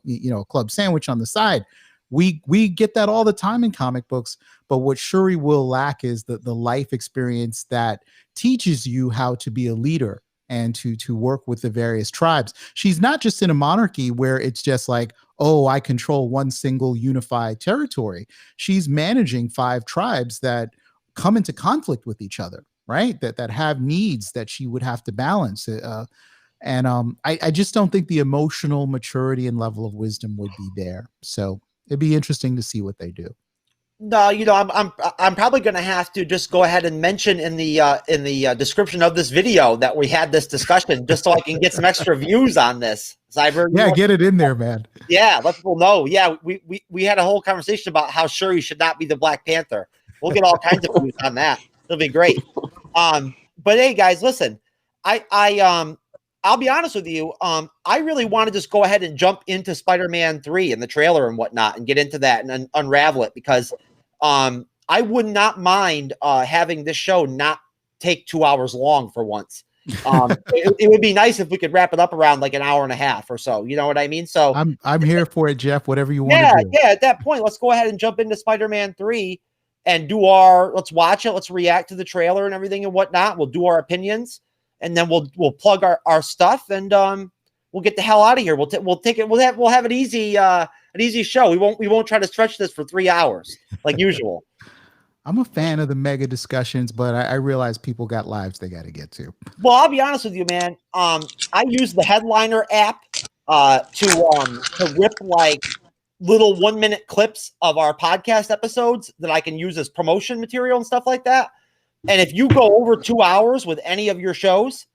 club sandwich on the side. We get that all the time in comic books, but what Shuri will lack is the life experience that teaches you how to be a leader and to work with the various tribes. She's not just in a monarchy where it's just like, oh, I control one single unified territory. She's managing 5 tribes that come into conflict with each other, right? That have needs that she would have to balance. I just don't think the emotional maturity and level of wisdom would be there. So it'd be interesting to see what they do. No, I'm probably going to have to just go ahead and mention in the description of this video that we had this discussion, just so I can get some extra views on this. Cyber, get it in there, man. Yeah, let people know. Yeah, we had a whole conversation about how Shuri should not be the Black Panther. We'll get all kinds of views on that. It'll be great. But hey, guys, listen. I'll be honest with you. I really want to just go ahead and jump into Spider-Man 3 and the trailer and whatnot and get into that and unravel it, because I would not mind having this show not take 2 hours long for once. It would be nice if we could wrap it up around like an hour and a half or so. You know what I mean? So I'm here for it, Jeff. Whatever you want to do. Yeah. At that point, let's go ahead and jump into Spider-Man 3 and let's watch it. Let's react to the trailer and everything and whatnot. We'll do our opinions. And then we'll plug our stuff, and we'll get the hell out of here. We'll take it. We'll have an easy show. We won't try to stretch this for 3 hours like usual. I'm a fan of the mega discussions, but I realize people got lives they got to get to. Well, I'll be honest with you, man. I use the Headliner app to rip like little 1-minute clips of our podcast episodes that I can use as promotion material and stuff like that. And if you go over 2 hours with any of your shows,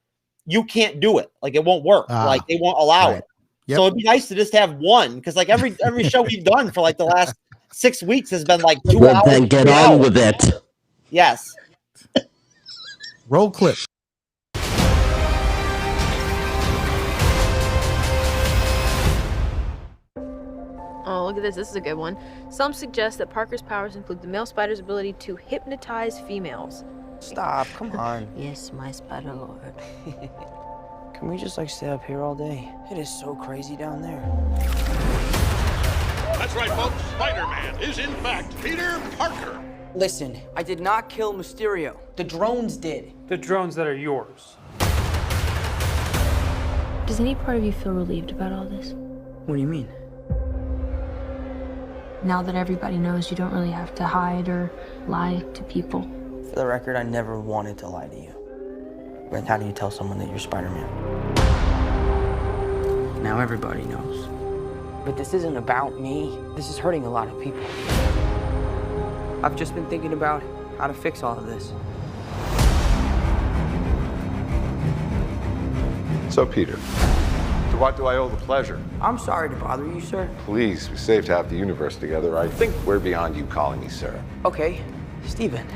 you can't do it. Like, it won't work. Like, they won't allow it. Yep. So it'd be nice to just have one, because like every show we've done for like the last 6 weeks has been like 2 hours. Then get on with it. Yes. Roll clip. Oh, look at this. This is a good one. Some suggest that Parker's powers include the male spider's ability to hypnotize females. Stop, come on. Yes, my spider lord. Can we just like stay up here all day? It is so crazy down there. That's right, folks. Spider-Man is in fact Peter Parker. Listen, I did not kill Mysterio. The drones did. The drones that are yours. Does any part of you feel relieved about all this? What do you mean? Now that everybody knows, you don't really have to hide or lie to people. For the record, I never wanted to lie to you. But how do you tell someone that you're Spider-Man? Now everybody knows. But this isn't about me. This is hurting a lot of people. I've just been thinking about how to fix all of this. So, Peter, to what do I owe the pleasure? I'm sorry to bother you, sir. Please, we saved half the universe together. I think we're beyond you calling me sir. Okay, Steven.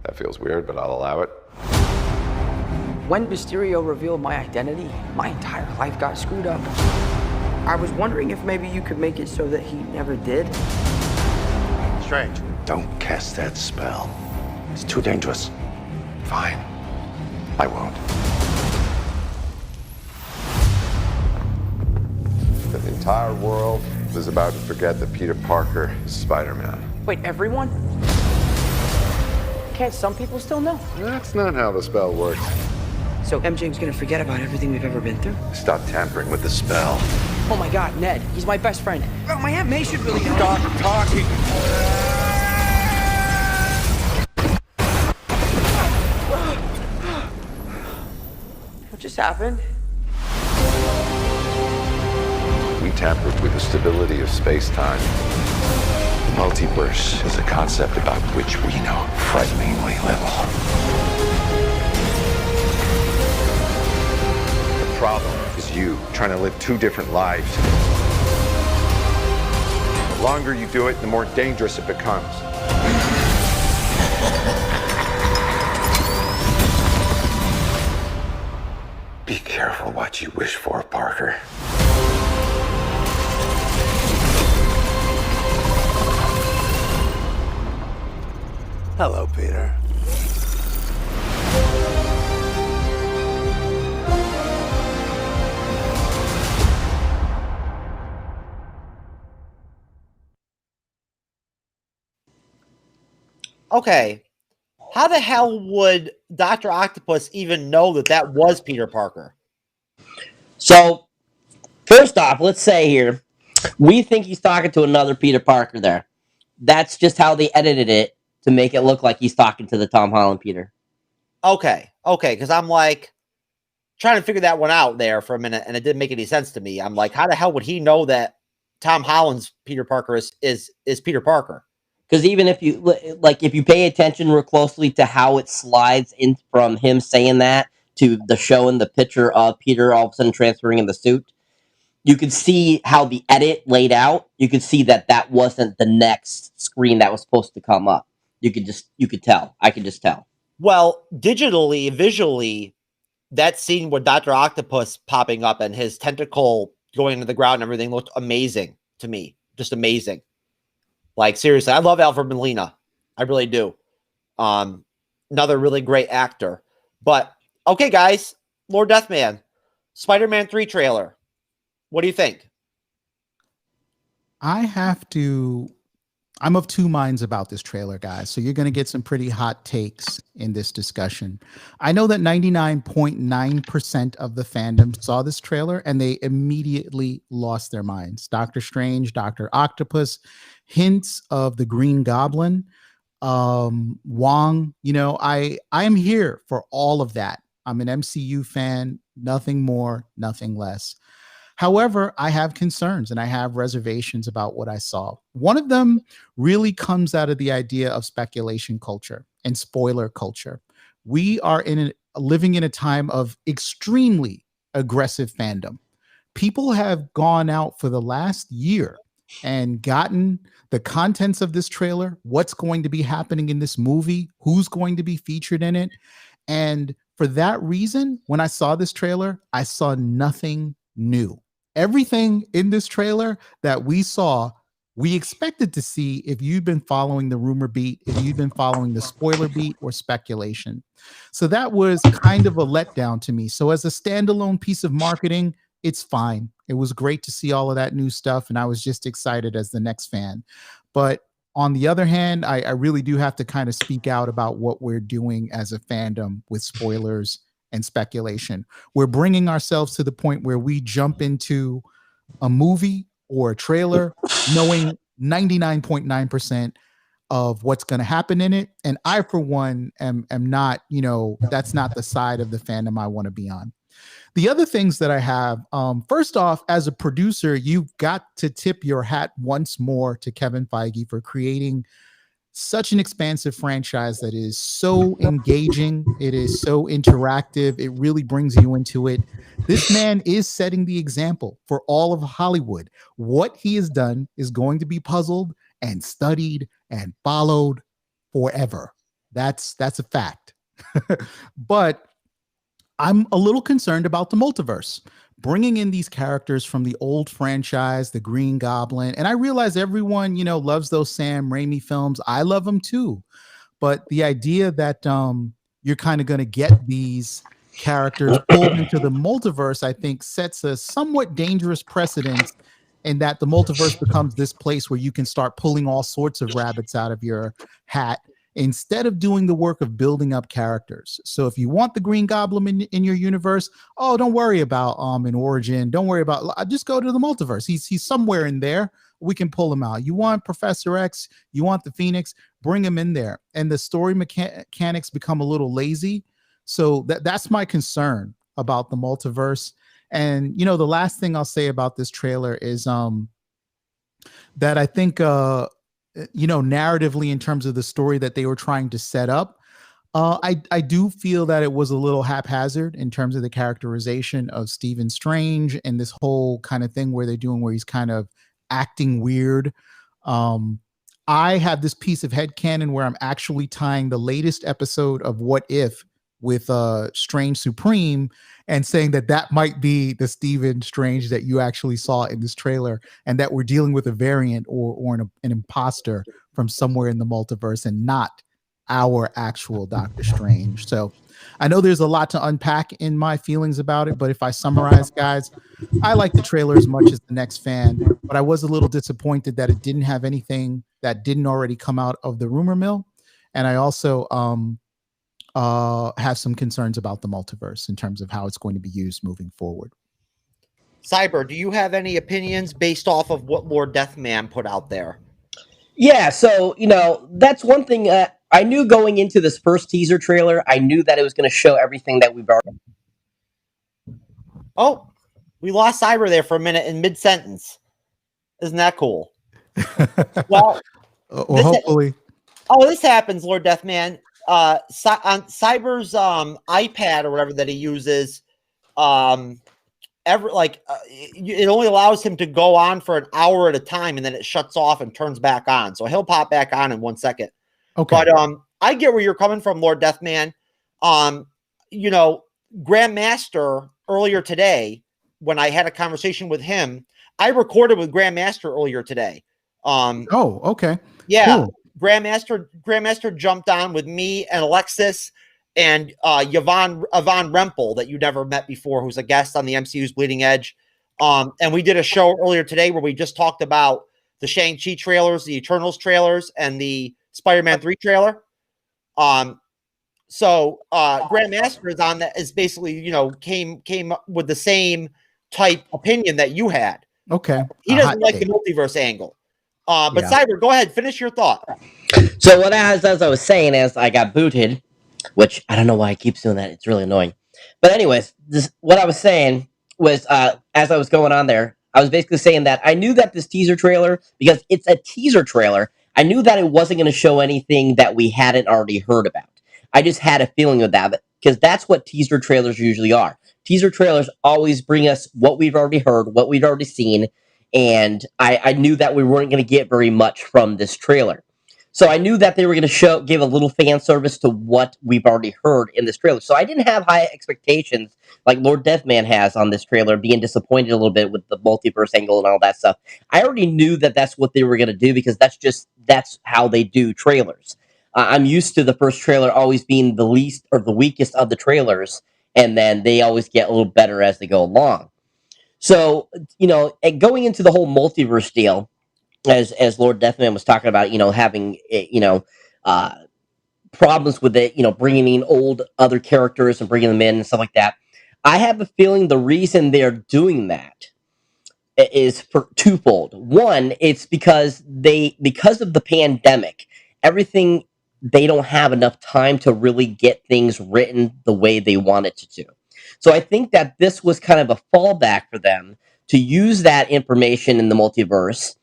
That feels weird, but I'll allow it. When Mysterio revealed my identity, my entire life got screwed up. I was wondering if maybe you could make it so that he never did. Strange. Don't cast that spell. It's too dangerous. Fine. I won't. The entire world is about to forget that Peter Parker is Spider-Man. Wait, everyone? Can't some people still know? That's not how the spell works. So MJ's gonna forget about everything we've ever been through? Stop tampering with the spell. Oh my God, Ned, he's my best friend. Oh, my Aunt May should really know. Stop talking. What just happened? We tampered with the stability of space-time. The multiverse is a concept about which we know frighteningly little. The problem is you trying to live two different lives. The longer you do it, the more dangerous it becomes. careful what you wish for, Parker. Hello, Peter. Okay. How the hell would Dr. Octopus even know that that was Peter Parker? So, first off, let's say here, we think he's talking to another Peter Parker there. That's just how they edited it to make it look like he's talking to the Tom Holland Peter. Okay, because I'm like trying to figure that one out there for a minute, and it didn't make any sense to me. I'm like, how the hell would he know that Tom Holland's Peter Parker is Peter Parker? Because even if you pay attention real closely to how it slides in from him saying that to the show and the picture of Peter all of a sudden transferring in the suit, you could see how the edit laid out. You could see that wasn't the next screen that was supposed to come up. You could tell. I could just tell. Well, digitally, visually, that scene with Dr. Octopus popping up and his tentacle going into the ground and everything looked amazing to me. Just amazing. Like, seriously, I love Alfred Molina. I really do. Another really great actor. But, okay, guys, Lord Deathman, Spider-Man 3 trailer. What do you think? I'm of two minds about this trailer, guys. So you're going to get some pretty hot takes in this discussion. I know that 99.9% of the fandom saw this trailer and they immediately lost their minds. Doctor Strange, Dr. Octopus, hints of the Green Goblin, Wong. I am here for all of that. I'm an MCU fan, nothing more, nothing less. However, I have concerns and I have reservations about what I saw. One of them really comes out of the idea of speculation culture and spoiler culture. We are living in a time of extremely aggressive fandom. People have gone out for the last year and gotten the contents of this trailer, what's going to be happening in this movie, who's going to be featured in it. And for that reason, when I saw this trailer, I saw nothing new. Everything in this trailer that we saw, we expected to see if you've been following the rumor beat, if you've been following the spoiler beat or speculation. So that was kind of a letdown to me. So as a standalone piece of marketing, it's fine. It was great to see all of that new stuff, and I was just excited as the next fan. But on the other hand, I really do have to kind of speak out about what we're doing as a fandom with spoilers and speculation. We're bringing ourselves to the point where we jump into a movie or a trailer knowing 99.9% of what's going to happen in it. And I, for one, am not, that's not the side of the fandom I want to be on. The other things that I have, first off, as a producer, you've got to tip your hat once more to Kevin Feige for creating such an expansive franchise that is so engaging. It is so interactive. It really brings you into it. This man is setting the example for all of Hollywood. What he has done is going to be puzzled and studied and followed forever. That's a fact. But I'm a little concerned about the multiverse. Bringing in these characters from the old franchise, the Green Goblin. And I realize everyone, loves those Sam Raimi films. I love them too. But the idea that you're kind of going to get these characters pulled into the multiverse, I think sets a somewhat dangerous precedent in that the multiverse becomes this place where you can start pulling all sorts of rabbits out of your hat instead of doing the work of building up characters. So if you want the Green Goblin in your universe, don't worry about an origin. Don't worry about, just go to the multiverse. He's somewhere in there. We can pull him out. You want Professor X, you want the Phoenix, bring him in there. And the story mechanics become a little lazy. So that's my concern about the multiverse. And, the last thing I'll say about this trailer is that I think, narratively, in terms of the story that they were trying to set up, I do feel that it was a little haphazard in terms of the characterization of Stephen Strange and this whole kind of thing where he's kind of acting weird. I have this piece of headcanon where I'm actually tying the latest episode of What If with Strange Supreme and saying that that might be the Stephen Strange that you actually saw in this trailer, and that we're dealing with a variant or an imposter from somewhere in the multiverse and not our actual Doctor Strange. So I know there's a lot to unpack in my feelings about it, but if I summarize, guys, I like the trailer as much as the next fan, but I was a little disappointed that it didn't have anything that didn't already come out of the rumor mill. And I also have some concerns about the multiverse in terms of how it's going to be used moving forward. Cyber, do you have any opinions based off of what Lord Deathman put out there? Yeah, so, that's one thing. I knew going into this first teaser trailer, I knew that it was going to show everything that we've already. Oh, we lost Cyber there for a minute in mid-sentence. Isn't that cool? Well, hopefully. This happens, Lord Deathman. On Cyber's iPad or whatever that he uses, it only allows him to go on for an hour at a time, and then it shuts off and turns back on. So he'll pop back on in 1 second. Okay. But I get where you're coming from, Lord Deathman. Grandmaster earlier today, when I had a conversation with him, I recorded with Grandmaster earlier today. Okay. Yeah. Cool. Grandmaster jumped on with me and Alexis and Yvonne Rempel that you never met before, who's a guest on the MCU's Bleeding Edge. And we did a show earlier today where we just talked about the Shang-Chi trailers, the Eternals trailers, and the Spider-Man 3 trailer. So Grandmaster is on that, is basically, came up with the same type opinion that you had. Okay. He doesn't like the multiverse angle. But yeah. Cyber, go ahead, finish your thought. So as I was saying, as I got booted, which I don't know why I keep doing that, it's really annoying. But anyways, what I was saying was, as I was going on there, I was basically saying that I knew that this teaser trailer, because it's a teaser trailer, I knew that it wasn't going to show anything that we hadn't already heard about. I just had a feeling of that, because that's what teaser trailers usually are. Teaser trailers always bring us what we've already heard, what we've already seen, and I knew that we weren't going to get very much from this trailer. So I knew that they were going to give a little fan service to what we've already heard in this trailer. So I didn't have high expectations like Lord Deathman has on this trailer, being disappointed a little bit with the multiverse angle and all that stuff. I already knew that that's what they were going to do, because that's how they do trailers. I'm used to the first trailer always being the least or the weakest of the trailers, and then they always get a little better as they go along. So, and going into the whole multiverse deal, as Lord Deathman was talking about, having, problems with it, bringing in old other characters and bringing them in and stuff like that. I have a feeling the reason they're doing that is for twofold. One, it's because of the pandemic, they don't have enough time to really get things written the way they want it to. So I think that this was kind of a fallback for them to use that information in the multiverse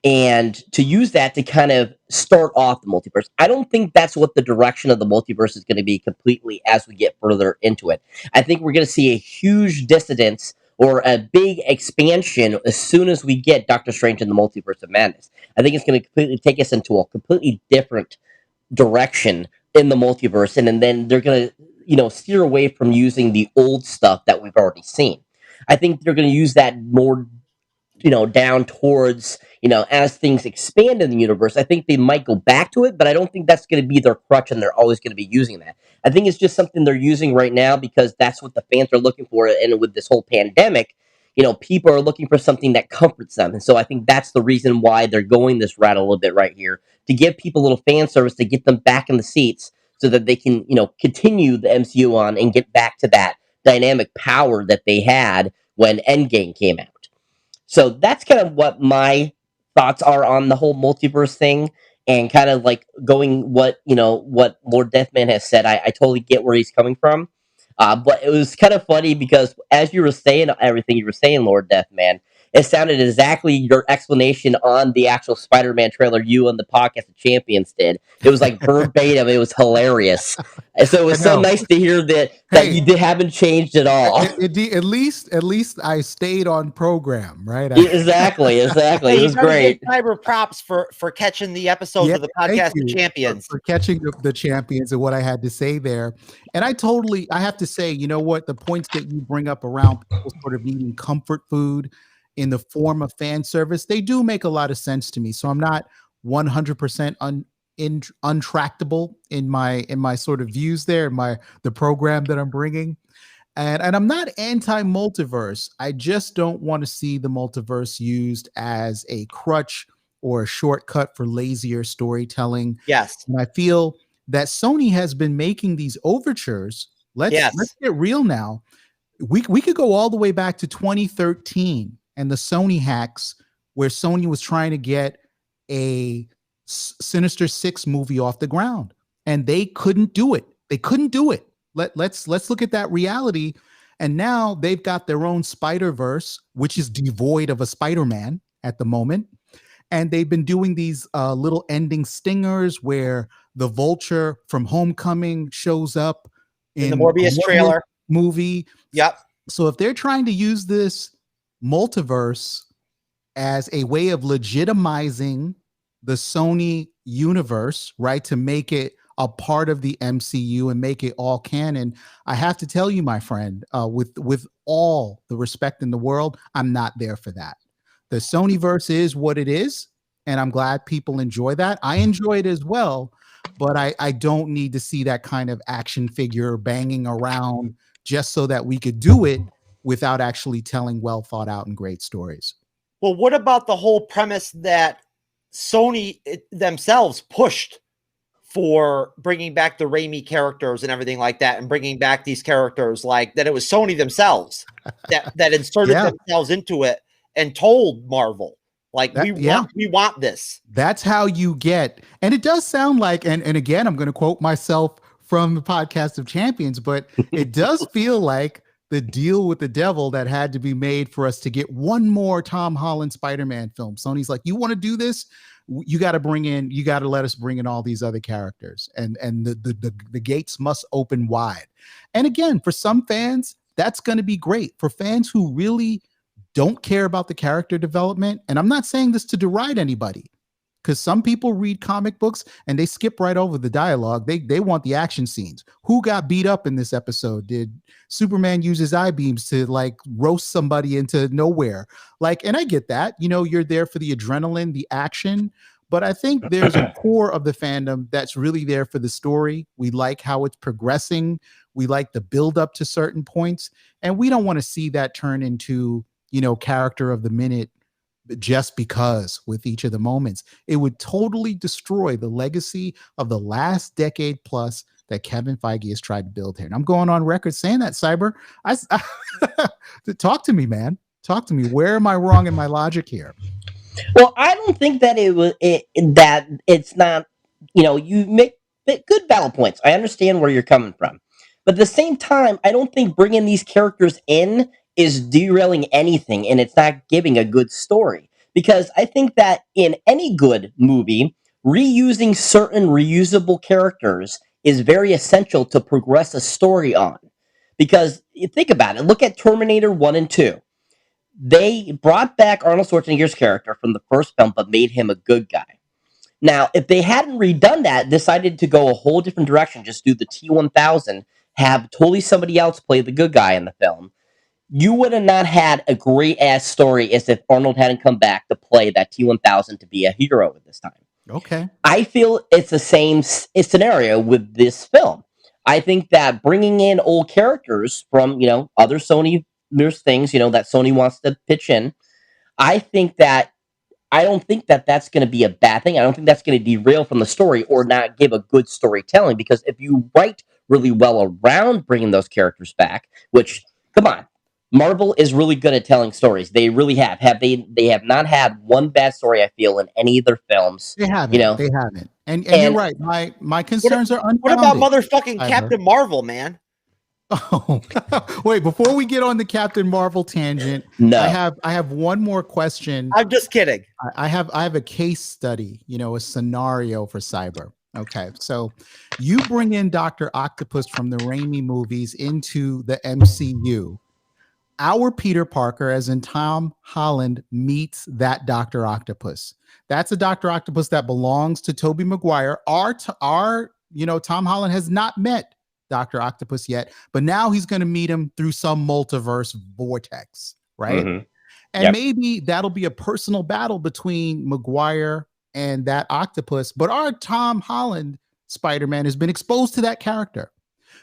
and to use that to kind of start off the multiverse. I don't think that's what the direction of the multiverse is going to be completely as we get further into it. I think we're going to see a huge dissidence or a big expansion as soon as we get Doctor Strange in the Multiverse of Madness. I think it's going to completely take us into a completely different direction in the multiverse, and then they're going to steer away from using the old stuff that we've already seen. I think they're going to use that more down towards as things expand in the universe. I think they might go back to it, but I don't think that's going to be their crutch and they're always going to be using that. I think it's just something they're using right now because that's what the fans are looking for, and with this whole pandemic, people are looking for something that comforts them. And so I think that's the reason why they're going this route a little bit right here, to give people a little fan service, to get them back in the seats so that they can, continue the MCU on and get back to that dynamic power that they had when Endgame came out. So that's kind of what my thoughts are on the whole multiverse thing, and kind of like going what Lord Deathman has said. I totally get where he's coming from. But it was kind of funny because as you were saying everything you were saying, Lord Deathman, it sounded exactly your explanation on the actual Spider-Man trailer you and the podcast of Champions did. It was like verbatim. It was hilarious. And so it was so nice to hear that Hey, you haven't changed at all. At least I stayed on program, right? Exactly. It Hey, was you gotta great. give Cyber props for catching the episodes of the Thank podcast you of Champions. for catching the champions and what I had to say there. And I have to say, you know what, the points that you bring up around people sort of needing comfort food in the form of fan service, they do make a lot of sense to me. So I'm not 100% untractable in my sort of views there, the program that I'm bringing. And I'm not anti-multiverse. I just don't want to see the multiverse used as a crutch or a shortcut for lazier storytelling. Yes. And I feel that Sony has been making these overtures. Let's get real now. We could go all the way back to 2013 and the Sony hacks, where Sony was trying to get a Sinister Six movie off the ground, and they couldn't do it. Let's look at that reality. And now they've got their own Spider-Verse, which is devoid of a Spider-Man at the moment. And they've been doing these little ending stingers where the Vulture from Homecoming shows up in the Morbius trailer movie. Yep. So if they're trying to use this multiverse as a way of legitimizing the Sony universe, right, to make it a part of the MCU and make it all canon, I have to tell you, my friend, with all the respect in the world, I'm not there for that. The Sonyverse is what it is, and I'm glad people enjoy that. I enjoy it as well, but I don't need to see that kind of action figure banging around just so that we could do it without actually telling well thought out and great stories. Well, what about the whole premise that Sony themselves pushed for bringing back the Raimi characters and everything like that, and bringing back these characters, like that it was Sony themselves that inserted themselves into it and told Marvel, like, we want this. That's how you get, and it does sound like, and again, I'm going to quote myself from the podcast of Champions, but it does feel like the deal with the devil that had to be made for us to get one more Tom Holland Spider-Man film. Sony's like, you want to do this? You got to let us bring in all these other characters, and the gates must open wide. And again, for some fans, that's going to be great. For fans who really don't care about the character development, and I'm not saying this to deride anybody, because some people read comic books and they skip right over the dialogue. They want the action scenes. Who got beat up in this episode? Did Superman use his eye beams to like roast somebody into nowhere? Like, and I get that, you're there for the adrenaline, the action, but I think there's a core of the fandom that's really there for the story. We like how it's progressing. We like the build up to certain points, and we don't want to see that turn into, character of the minute just because with each of the moments. It would totally destroy the legacy of the last decade plus that Kevin Feige has tried to build here. And I'm going on record saying that, Cyber. Talk to me, man. Talk to me. Where am I wrong in my logic here? Well, I don't think that that it's not, you make good battle points. I understand where you're coming from. But at the same time, I don't think bringing these characters in is derailing anything, and it's not giving a good story. Because I think that in any good movie, reusing certain reusable characters is very essential to progress a story on. Because you think about it, look at Terminator 1 and 2. They brought back Arnold Schwarzenegger's character from the first film, but made him a good guy. Now, if they hadn't redone that, decided to go a whole different direction, just do the T-1000, have totally somebody else play the good guy in the film, you would have not had a great-ass story as if Arnold hadn't come back to play that T-1000 to be a hero at this time. Okay. I feel it's the same scenario with this film. I think that bringing in old characters from, other Sony, there's things, that Sony wants to pitch in. I don't think that that's going to be a bad thing. I don't think that's going to derail from the story or not give a good storytelling, because if you write really well around bringing those characters back, which, come on, Marvel is really good at telling stories. They really have. They have not had one bad story, I feel, in any of their films. They haven't. They haven't. And you're right. My concerns are unfounded. What about motherfucking Captain Marvel, man? Oh, wait, before we get on the Captain Marvel tangent, No. I have one more question. I'm just kidding. I have a case study, a scenario for Cyber. Okay, so you bring in Dr. Octopus from the Raimi movies into the MCU. Our Peter Parker, as in Tom Holland, meets that Dr. Octopus. That's a Dr. Octopus that belongs to Tobey Maguire. Our Tom Holland has not met Dr. Octopus yet, but now he's going to meet him through some multiverse vortex, right? Mhm. And Yep. maybe that'll be a personal battle between Maguire and that octopus. But our Tom Holland Spider-Man has been exposed to that character.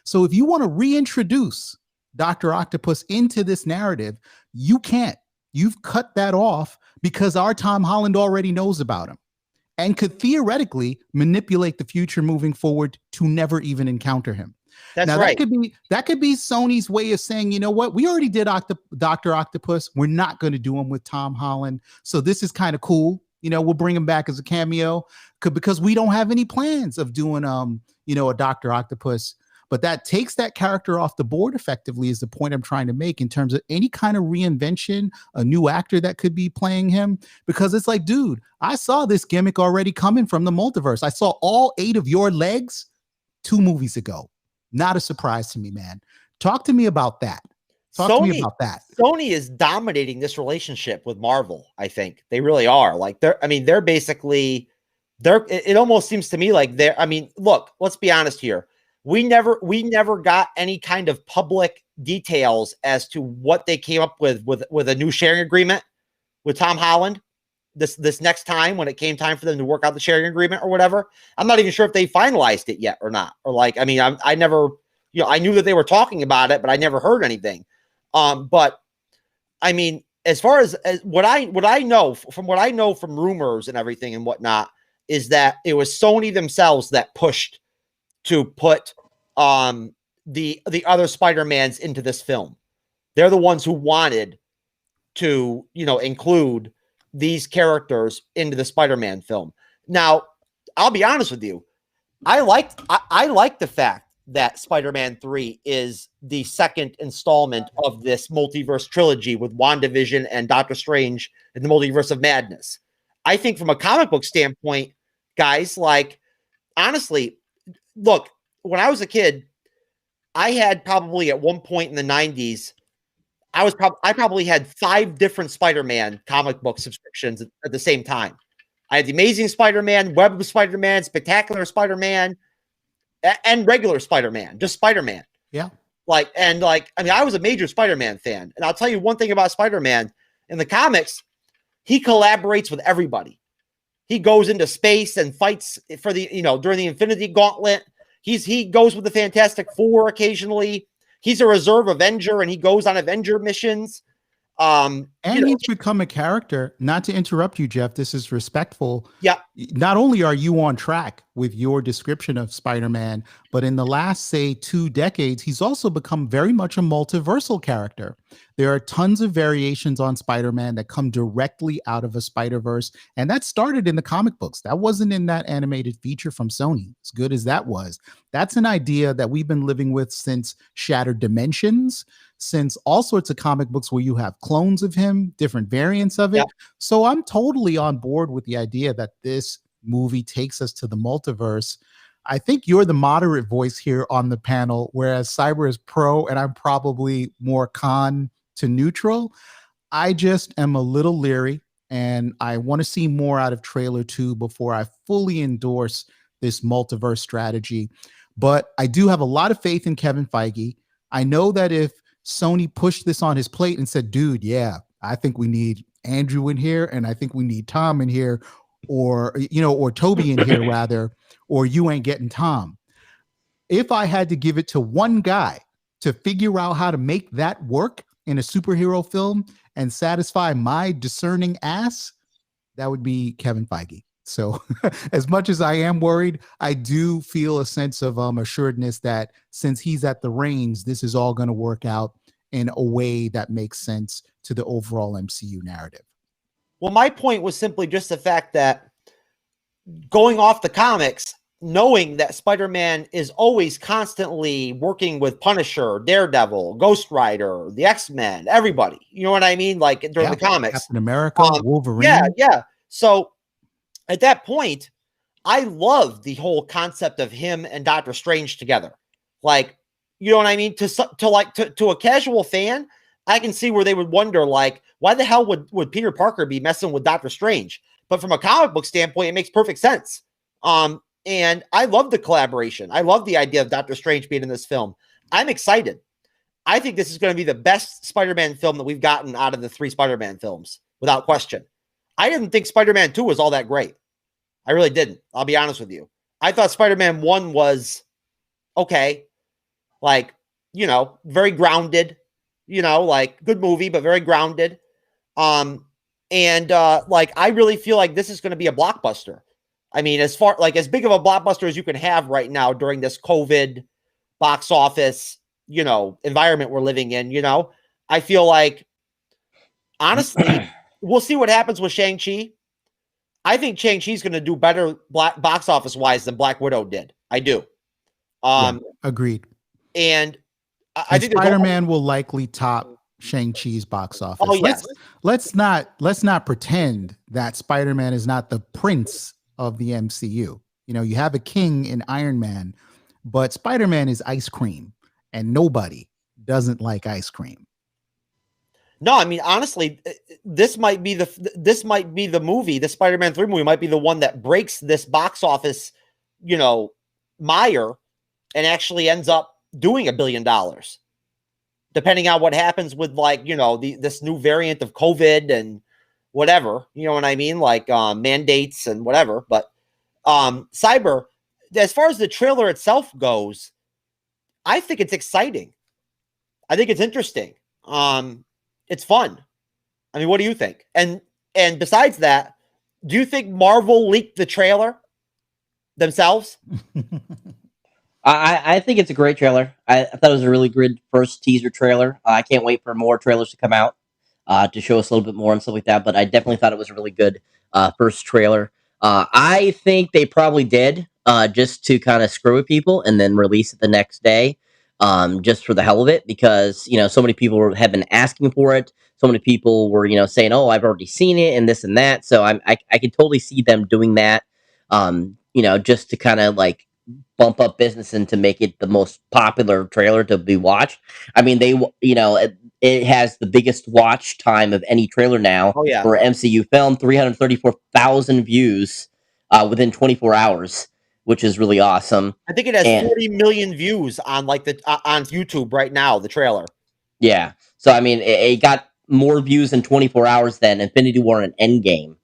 So if you want to reintroduce Dr. Octopus into this narrative, you can't. You've cut that off because our Tom Holland already knows about him and could theoretically manipulate the future moving forward to never even encounter him. That's Now, right. that could be Sony's way of saying, you know what, we already did Dr. Octopus. We're not going to do him with Tom Holland. So this is kind of cool. We'll bring him back as a cameo because we don't have any plans of doing, a Dr. Octopus. But that takes that character off the board effectively is the point I'm trying to make in terms of any kind of reinvention, a new actor that could be playing him. Because it's like, dude, I saw this gimmick already coming from the multiverse. I saw all 8 of your legs 2 movies ago. Not a surprise to me, man. Talk to me about that. Talk to me about that. Sony is dominating this relationship with Marvel. I think they really are. Like they're basically it almost seems to me like look, let's be honest here. We never got any kind of public details as to what they came up with a new sharing agreement with Tom Holland. This next time when it came time for them to work out the sharing agreement or whatever, I'm not even sure if they finalized it yet or not. Or I never, I knew that they were talking about it, but I never heard anything. But I mean, as far as what I know from rumors and everything and whatnot is that it was Sony themselves that pushed to put the other Spider-Mans into this film. They're the ones who wanted to, include these characters into the Spider-Man film. Now, I'll be honest with you. I like the fact that Spider-Man 3 is the second installment of this multiverse trilogy with WandaVision and Doctor Strange in the Multiverse of Madness. I think from a comic book standpoint, guys, honestly, look, when I was a kid, I had probably at one point in the 90s, I probably had 5 different Spider-Man comic book subscriptions at the same time. I had the Amazing Spider-Man, Web of Spider-Man, Spectacular Spider-Man, and regular Spider-Man, just Spider-Man. Yeah. I was a major Spider-Man fan. And I'll tell you one thing about Spider-Man. In the comics, he collaborates with everybody. He goes into space and fights for during the Infinity Gauntlet. He goes with the Fantastic Four occasionally. He's a reserve Avenger and he goes on Avenger missions. And he's become a character. Not to interrupt you, Jeff. This is respectful. Yeah. Not only are you on track with your description of Spider-Man, but in the last, say, 2 decades, he's also become very much a multiversal character. There are tons of variations on Spider-Man that come directly out of a Spider-Verse, and that started in the comic books. That wasn't in that animated feature from Sony, as good as that was. That's an idea that we've been living with since Shattered Dimensions, since all sorts of comic books where you have clones of him, different variants of it. Yeah. So I'm totally on board with the idea that this movie takes us to the multiverse. I think you're the moderate voice here on the panel, whereas Cyber is pro and I'm probably more con to neutral. I just am a little leery and I want to see more out of trailer 2 before I fully endorse this multiverse strategy. But I do have a lot of faith in Kevin Feige. I know that if Sony pushed this on his plate and said, dude, yeah, I think we need Andrew in here and I think we need Tom in here, or Toby in here rather, or you ain't getting Tom. If I had to give it to one guy to figure out how to make that work in a superhero film and satisfy my discerning ass, that would be Kevin Feige. So as much as I am worried, I do feel a sense of assuredness that since he's at the reins, this is all going to work out in a way that makes sense to the overall MCU narrative. Well, my point was simply just the fact that going off the comics, knowing that Spider-Man is always constantly working with Punisher, Daredevil, Ghost Rider, the X-Men, everybody. You know what I mean? Like during the comics. Captain America, Wolverine. Yeah. So at that point, I love the whole concept of him and Doctor Strange together. Like, you know what I mean? To a casual fan, I can see where they would wonder, like, why the hell would Peter Parker be messing with Doctor Strange? But from a comic book standpoint, it makes perfect sense. And I love the collaboration. I love the idea of Doctor Strange being in this film. I'm excited. I think this is going to be the best Spider-Man film that we've gotten out of the 3 Spider-Man films, without question. I didn't think Spider-Man 2 was all that great. I really didn't. I'll be honest with you. I thought Spider-Man 1 was okay. Like, you know, very grounded, you know, like good movie, but very grounded. Like, I really feel like this is going to be a blockbuster. I mean, as big of a blockbuster as you can have right now during this COVID box office, you know, environment we're living in, you know, I feel like, honestly, we'll see what happens with Shang-Chi. I think Shang-Chi's going to do better box office wise than Black Widow did. I do. Agreed. And I think Spider-Man will likely top Shang-Chi's box office. Oh, yes. Let's not pretend that Spider-Man is not the prince of the MCU. You know, you have a king in Iron Man, but Spider-Man is ice cream, and nobody doesn't like ice cream. No, I mean, honestly, this might be the movie, the Spider-Man 3 movie might be the one that breaks this box office, you know, mire, and actually ends up doing $1 billion, depending on what happens with, like, you know, this new variant of COVID and whatever, you know what I mean? Like, mandates and whatever. But Cyber, as far as the trailer itself goes, I think it's exciting. I think it's interesting. It's fun. I mean, what do you think? And besides that, do you think Marvel leaked the trailer themselves? I think it's a great trailer. I thought it was a really good first teaser trailer. I can't wait for more trailers to come out to show us a little bit more and stuff like that. But I definitely thought it was a really good first trailer. I think they probably did just to kind of screw with people and then release it the next day, just for the hell of it, because, you know, so many people have been asking for it. So many people were, you know, saying, "Oh, I've already seen it," and this and that. So I can totally see them doing that, you know, just to kind of like bump up business and to make it the most popular trailer to be watched. I mean, you know, it has the biggest watch time of any trailer now Oh, yeah. for MCU film, 334,000 views within 24 hours, which is really awesome. I think it has 40 million views on like on YouTube right now, the trailer. Yeah. So, I mean, it got more views in 24 hours than Infinity War and Endgame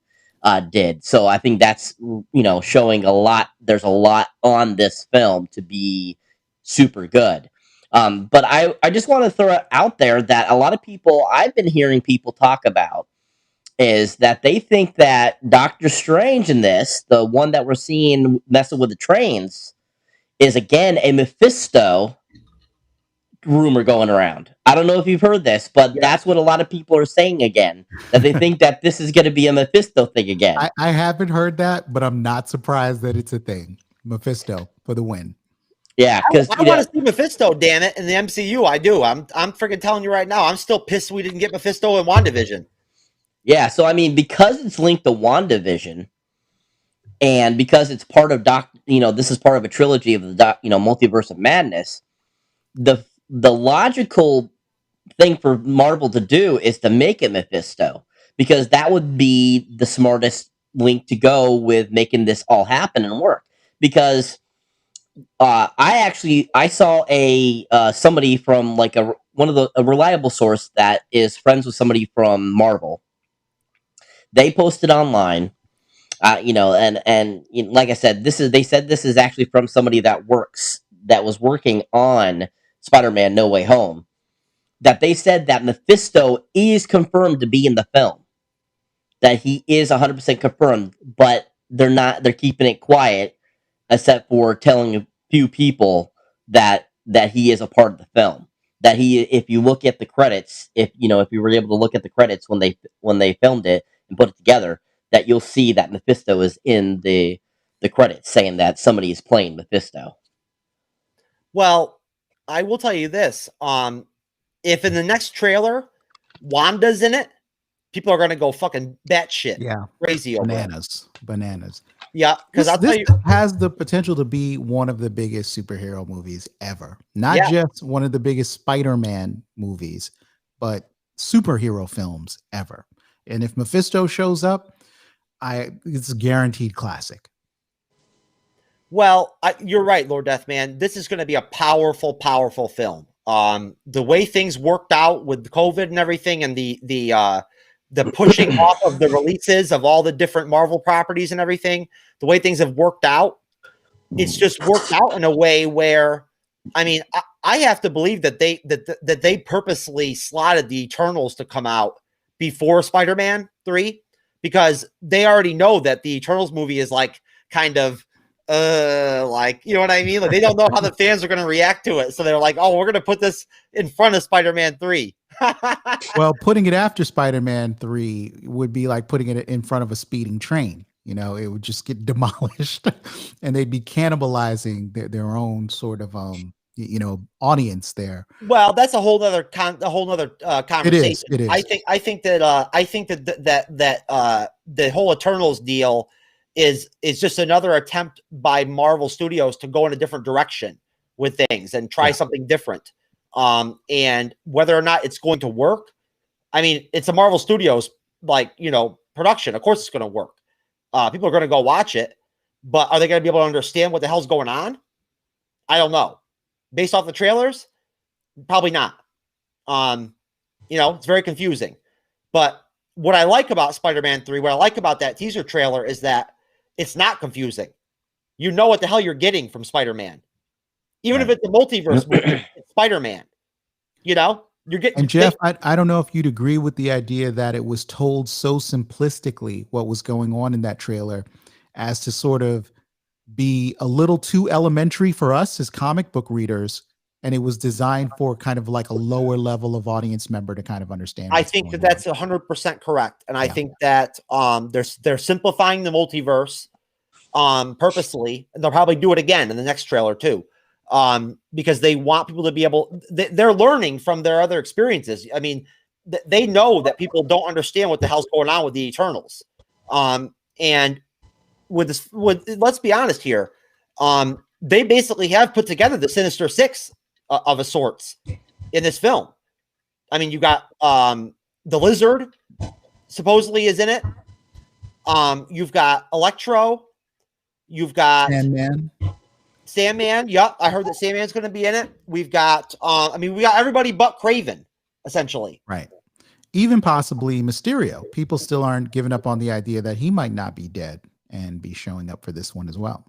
did. So I think that's, you know, showing a lot. There's a lot on this film to be super good. But I just want to throw it out there that a lot of people, I've been hearing people talk about, is that they think that Doctor Strange in this, the one that we're seeing messing with the trains, is again a Mephisto rumor going around. I don't know if you've heard this, but that's what a lot of people are saying again, that they think that this is going to be a Mephisto thing again. I haven't heard that, but I'm not surprised that it's a thing. Mephisto for the win. Yeah, because I want to see Mephisto, damn it, in the MCU. I do. I'm freaking telling you right now. I'm still pissed we didn't get Mephisto in WandaVision. Yeah, so I mean, because it's linked to WandaVision, and because it's part of this is part of a trilogy of the Multiverse of Madness, the logical thing for Marvel to do is to make it Mephisto, because that would be the smartest link to go with making this all happen and work. Because I saw somebody from like a reliable source that is friends with somebody from Marvel. They posted online, and like I said, they said this is actually from somebody that was working on Spider-Man No Way Home, that they said that Mephisto is confirmed to be in the film, that he is 100% confirmed, but they're keeping it quiet, except for telling a few people that he is a part of the film. That if you look at the credits, if you were able to look at the credits when they filmed it and put it together, that you'll see that Mephisto is in the the credits saying that somebody is playing Mephisto. Well, I will tell you this. If in the next trailer, Wanda's in it, people are going to go fucking batshit crazy over it. Bananas. Yeah, because I'll tell this you, has the potential to be one of the biggest superhero movies ever. Not just one of the biggest Spider-Man movies, but superhero films ever. And if Mephisto shows up, it's a guaranteed classic. well, you're right, Lord Deathman. This is going to be a powerful, powerful film. The way things worked out with COVID and everything, and the pushing off of the releases of all the different Marvel properties and everything, the way things have worked out, it's just worked out in a way where, I mean, I have to believe that they purposely slotted the Eternals to come out before Spider-Man 3, because they already know that the Eternals movie is like kind of like, you know what I mean? Like, they don't know how the fans are going to react to it. So they're like, oh, we're going to put this in front of Spider-Man 3. Well, putting it after Spider-Man 3 would be like putting it in front of a speeding train. You know, it would just get demolished and they'd be cannibalizing their own sort of, audience there. Well, that's a whole other conversation. It is. I think that the whole Eternals deal is just another attempt by Marvel Studios to go in a different direction with things and try something different. And whether or not it's going to work, I mean, it's a Marvel Studios production. Of course, it's going to work. People are going to go watch it, but are they going to be able to understand what the hell's going on? I don't know. Based off the trailers, probably not. It's very confusing. But what I like about Spider-Man 3, what I like about that teaser trailer is that it's not confusing. You know what the hell you're getting from Spider-Man. Even if it's a multiverse movie, it's Spider-Man. You're getting. And Jeff, I don't know if you'd agree with the idea that it was told so simplistically what was going on in that trailer as to sort of be a little too elementary for us as comic book readers. And it was designed for kind of like a lower level of audience member to kind of understand. I think that's 100% correct. And I think that they're simplifying the multiverse purposely. And they'll probably do it again in the next trailer too. Because they want people to be able, they're learning from their other experiences. I mean, they know that people don't understand what the hell's going on with the Eternals. And let's be honest here. They basically have put together the Sinister Six of a sorts in this film. I mean, you got the Lizard supposedly is in it. You've got Electro. You've got Sandman. Yep, I heard that Sandman's going to be in it. We've got, we got everybody but Craven, essentially. Right. Even possibly Mysterio. People still aren't giving up on the idea that he might not be dead and be showing up for this one as well.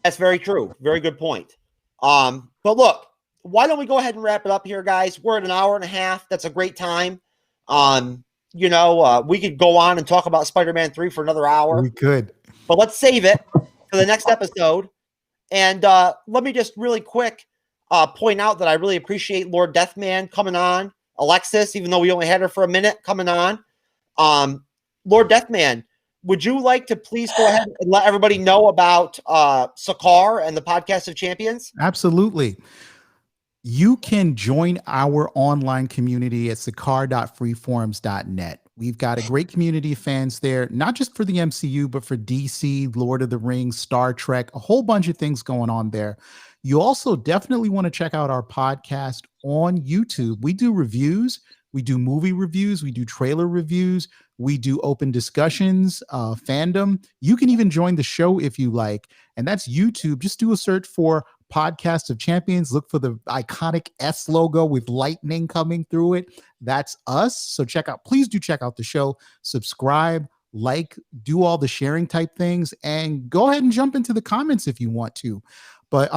That's very true. Very good point. But look, why don't we go ahead and wrap it up here, guys? We're at an hour and a half. That's a great time. We could go on and talk about Spider-Man 3 for another hour. We could. But let's save it for the next episode. And let me just really quick point out that I really appreciate Lord Deathman coming on. Alexis, even though we only had her for a minute, coming on. Lord Deathman, would you like to please go ahead and let everybody know about Sakar and the Podcast of Champions? Absolutely. You can join our online community at sakar.freeforums.net. We've got a great community of fans there, not just for the MCU, but for DC, Lord of the Rings, Star Trek, a whole bunch of things going on there. You also definitely want to check out our podcast on YouTube. We do reviews. We do movie reviews. We do trailer reviews. We do open discussions, fandom. You can even join the show if you like. And that's YouTube. Just do a search for Podcast of Champions. Look for the iconic S logo with lightning coming through it. That's us. So please do check out the show. Subscribe, like, do all the sharing type things, and go ahead and jump into the comments if you want to. But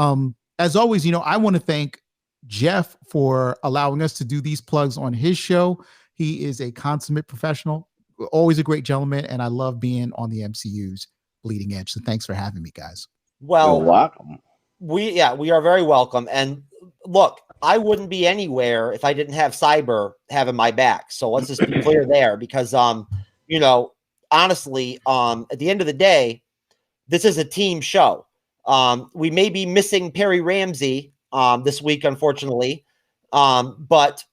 as always, I want to thank Jeff for allowing us to do these plugs on his show. He is a consummate professional, always a great gentleman, and I love being on the MCU's Bleeding Edge. So thanks for having me, guys. Well, you're welcome. We are very welcome. And look, I wouldn't be anywhere if I didn't have Cyber having my back. So let's just be clear there, because honestly, at the end of the day, this is a team show. We may be missing Perry Ramsey this week, unfortunately. But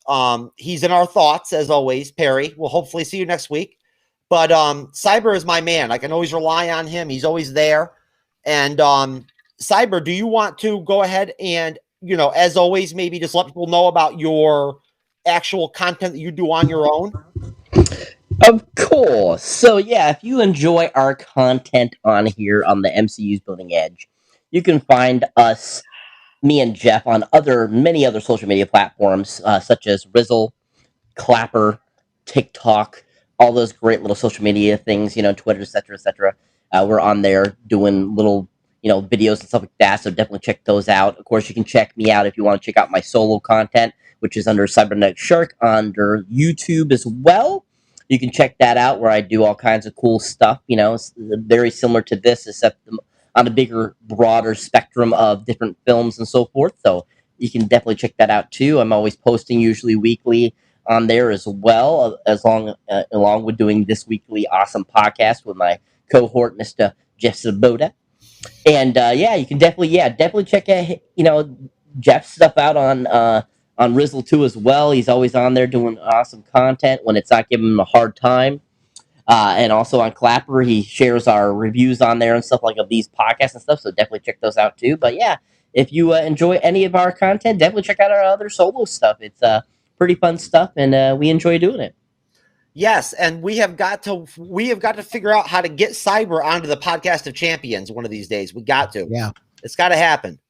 he's in our thoughts as always, Perry. We'll hopefully see you next week. But Cyber is my man. I can always rely on him. He's always there. And Cyber, do you want to go ahead and, as always, maybe just let people know about your actual content that you do on your own? Of course. So yeah, if you enjoy our content on here on the MCU's Bleeding Edge, you can find us, me and Jeff, on many other social media platforms, such as Rizzle, Clapper, TikTok, all those great little social media things, Twitter, etc., etc. We're on there doing little, videos and stuff like that. So definitely check those out. Of course, you can check me out if you want to check out my solo content, which is under Cyberneticshark under YouTube as well. You can check that out where I do all kinds of cool stuff. It's very similar to this, except on a bigger, broader spectrum of different films and so forth. So you can definitely check that out too. I'm always posting, usually weekly, on there as well, along with doing this weekly awesome podcast with my cohort, Mr. Jeff Sabota. And you can definitely check out Jeff's stuff out on Rizzle too as well. He's always on there doing awesome content when it's not giving him a hard time. And also on Clapper, he shares our reviews on there and stuff like of these podcasts and stuff. So definitely check those out too. But yeah, if you enjoy any of our content, definitely check out our other solo stuff. It's pretty fun stuff, and we enjoy doing it. Yes, and we have got to figure out how to get Cyber onto the Podcast of Champions one of these days. We got to. Yeah, it's got to happen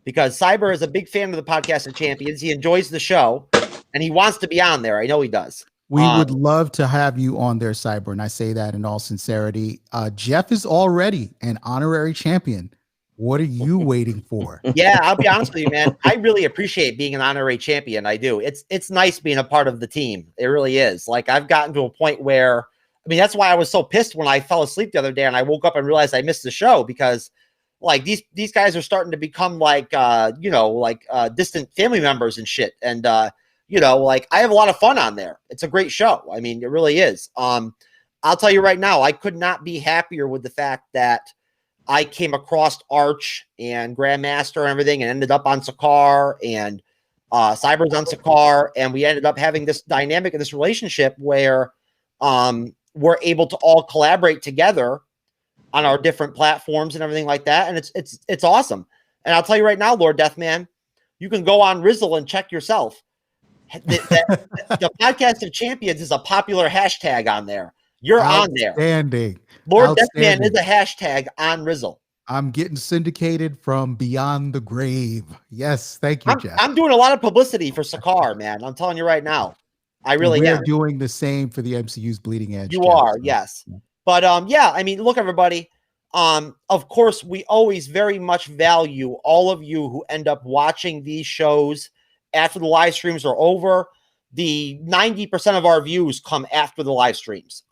because Cyber is a big fan of the Podcast of Champions. He enjoys the show, and he wants to be on there. I know he does. We would love to have you on there, Cyber, and I say that in all sincerity. Jeff is already an honorary champion. What are you waiting for? Yeah, I'll be honest with you, man. I really appreciate being an honorary champion. I do. It's nice being a part of the team. It really is. Like, I've gotten to a point where, that's why I was so pissed when I fell asleep the other day and I woke up and realized I missed the show, because like these guys are starting to become like distant family members and shit. And I have a lot of fun on there. It's a great show. It really is. I'll tell you right now, I could not be happier with the fact that I came across Arch and Grandmaster and everything and ended up on Sakaar, and Cyber's on Sakaar, and we ended up having this dynamic and this relationship where we're able to all collaborate together on our different platforms and everything like that. And it's awesome. And I'll tell you right now, Lord Deathman, you can go on Rizzle and check yourself. The Podcast of Champions is a popular hashtag on there. You're on there. Outstanding. Lord Deathman is a hashtag on Rizzle. I'm getting syndicated from beyond the grave. Yes, thank you, Jeff. I'm doing a lot of publicity for Sakaar, man. I'm telling you right now. I really am. We're doing the same for the MCU's Bleeding Edge. You are, yes. But look, everybody. Of course, we always very much value all of you who end up watching these shows after the live streams are over. The 90% of our views come after the live streams.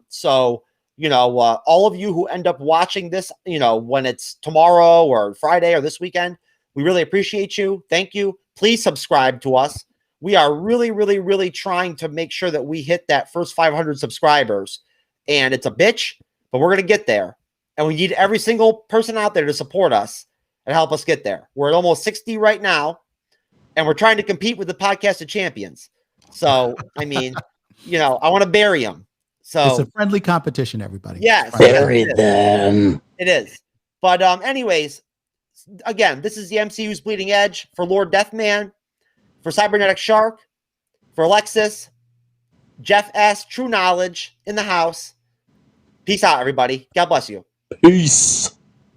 So all of you who end up watching this, when it's tomorrow or Friday or this weekend, we really appreciate you. Thank you. Please subscribe to us. We are really, really, really trying to make sure that we hit that first 500 subscribers. And it's a bitch, but we're going to get there. And we need every single person out there to support us and help us get there. We're at almost 60 right now, and we're trying to compete with the Podcast of Champions. So, I want to bury them. So it's a friendly competition, everybody. Yes. Bury them. It is. But anyways, again, this is the MCU's Bleeding Edge for Lord Deathman, for Cyberneticshark, for Alexis, Jeff S, TrueKnowledge in the house. Peace out, everybody. God bless you. Peace.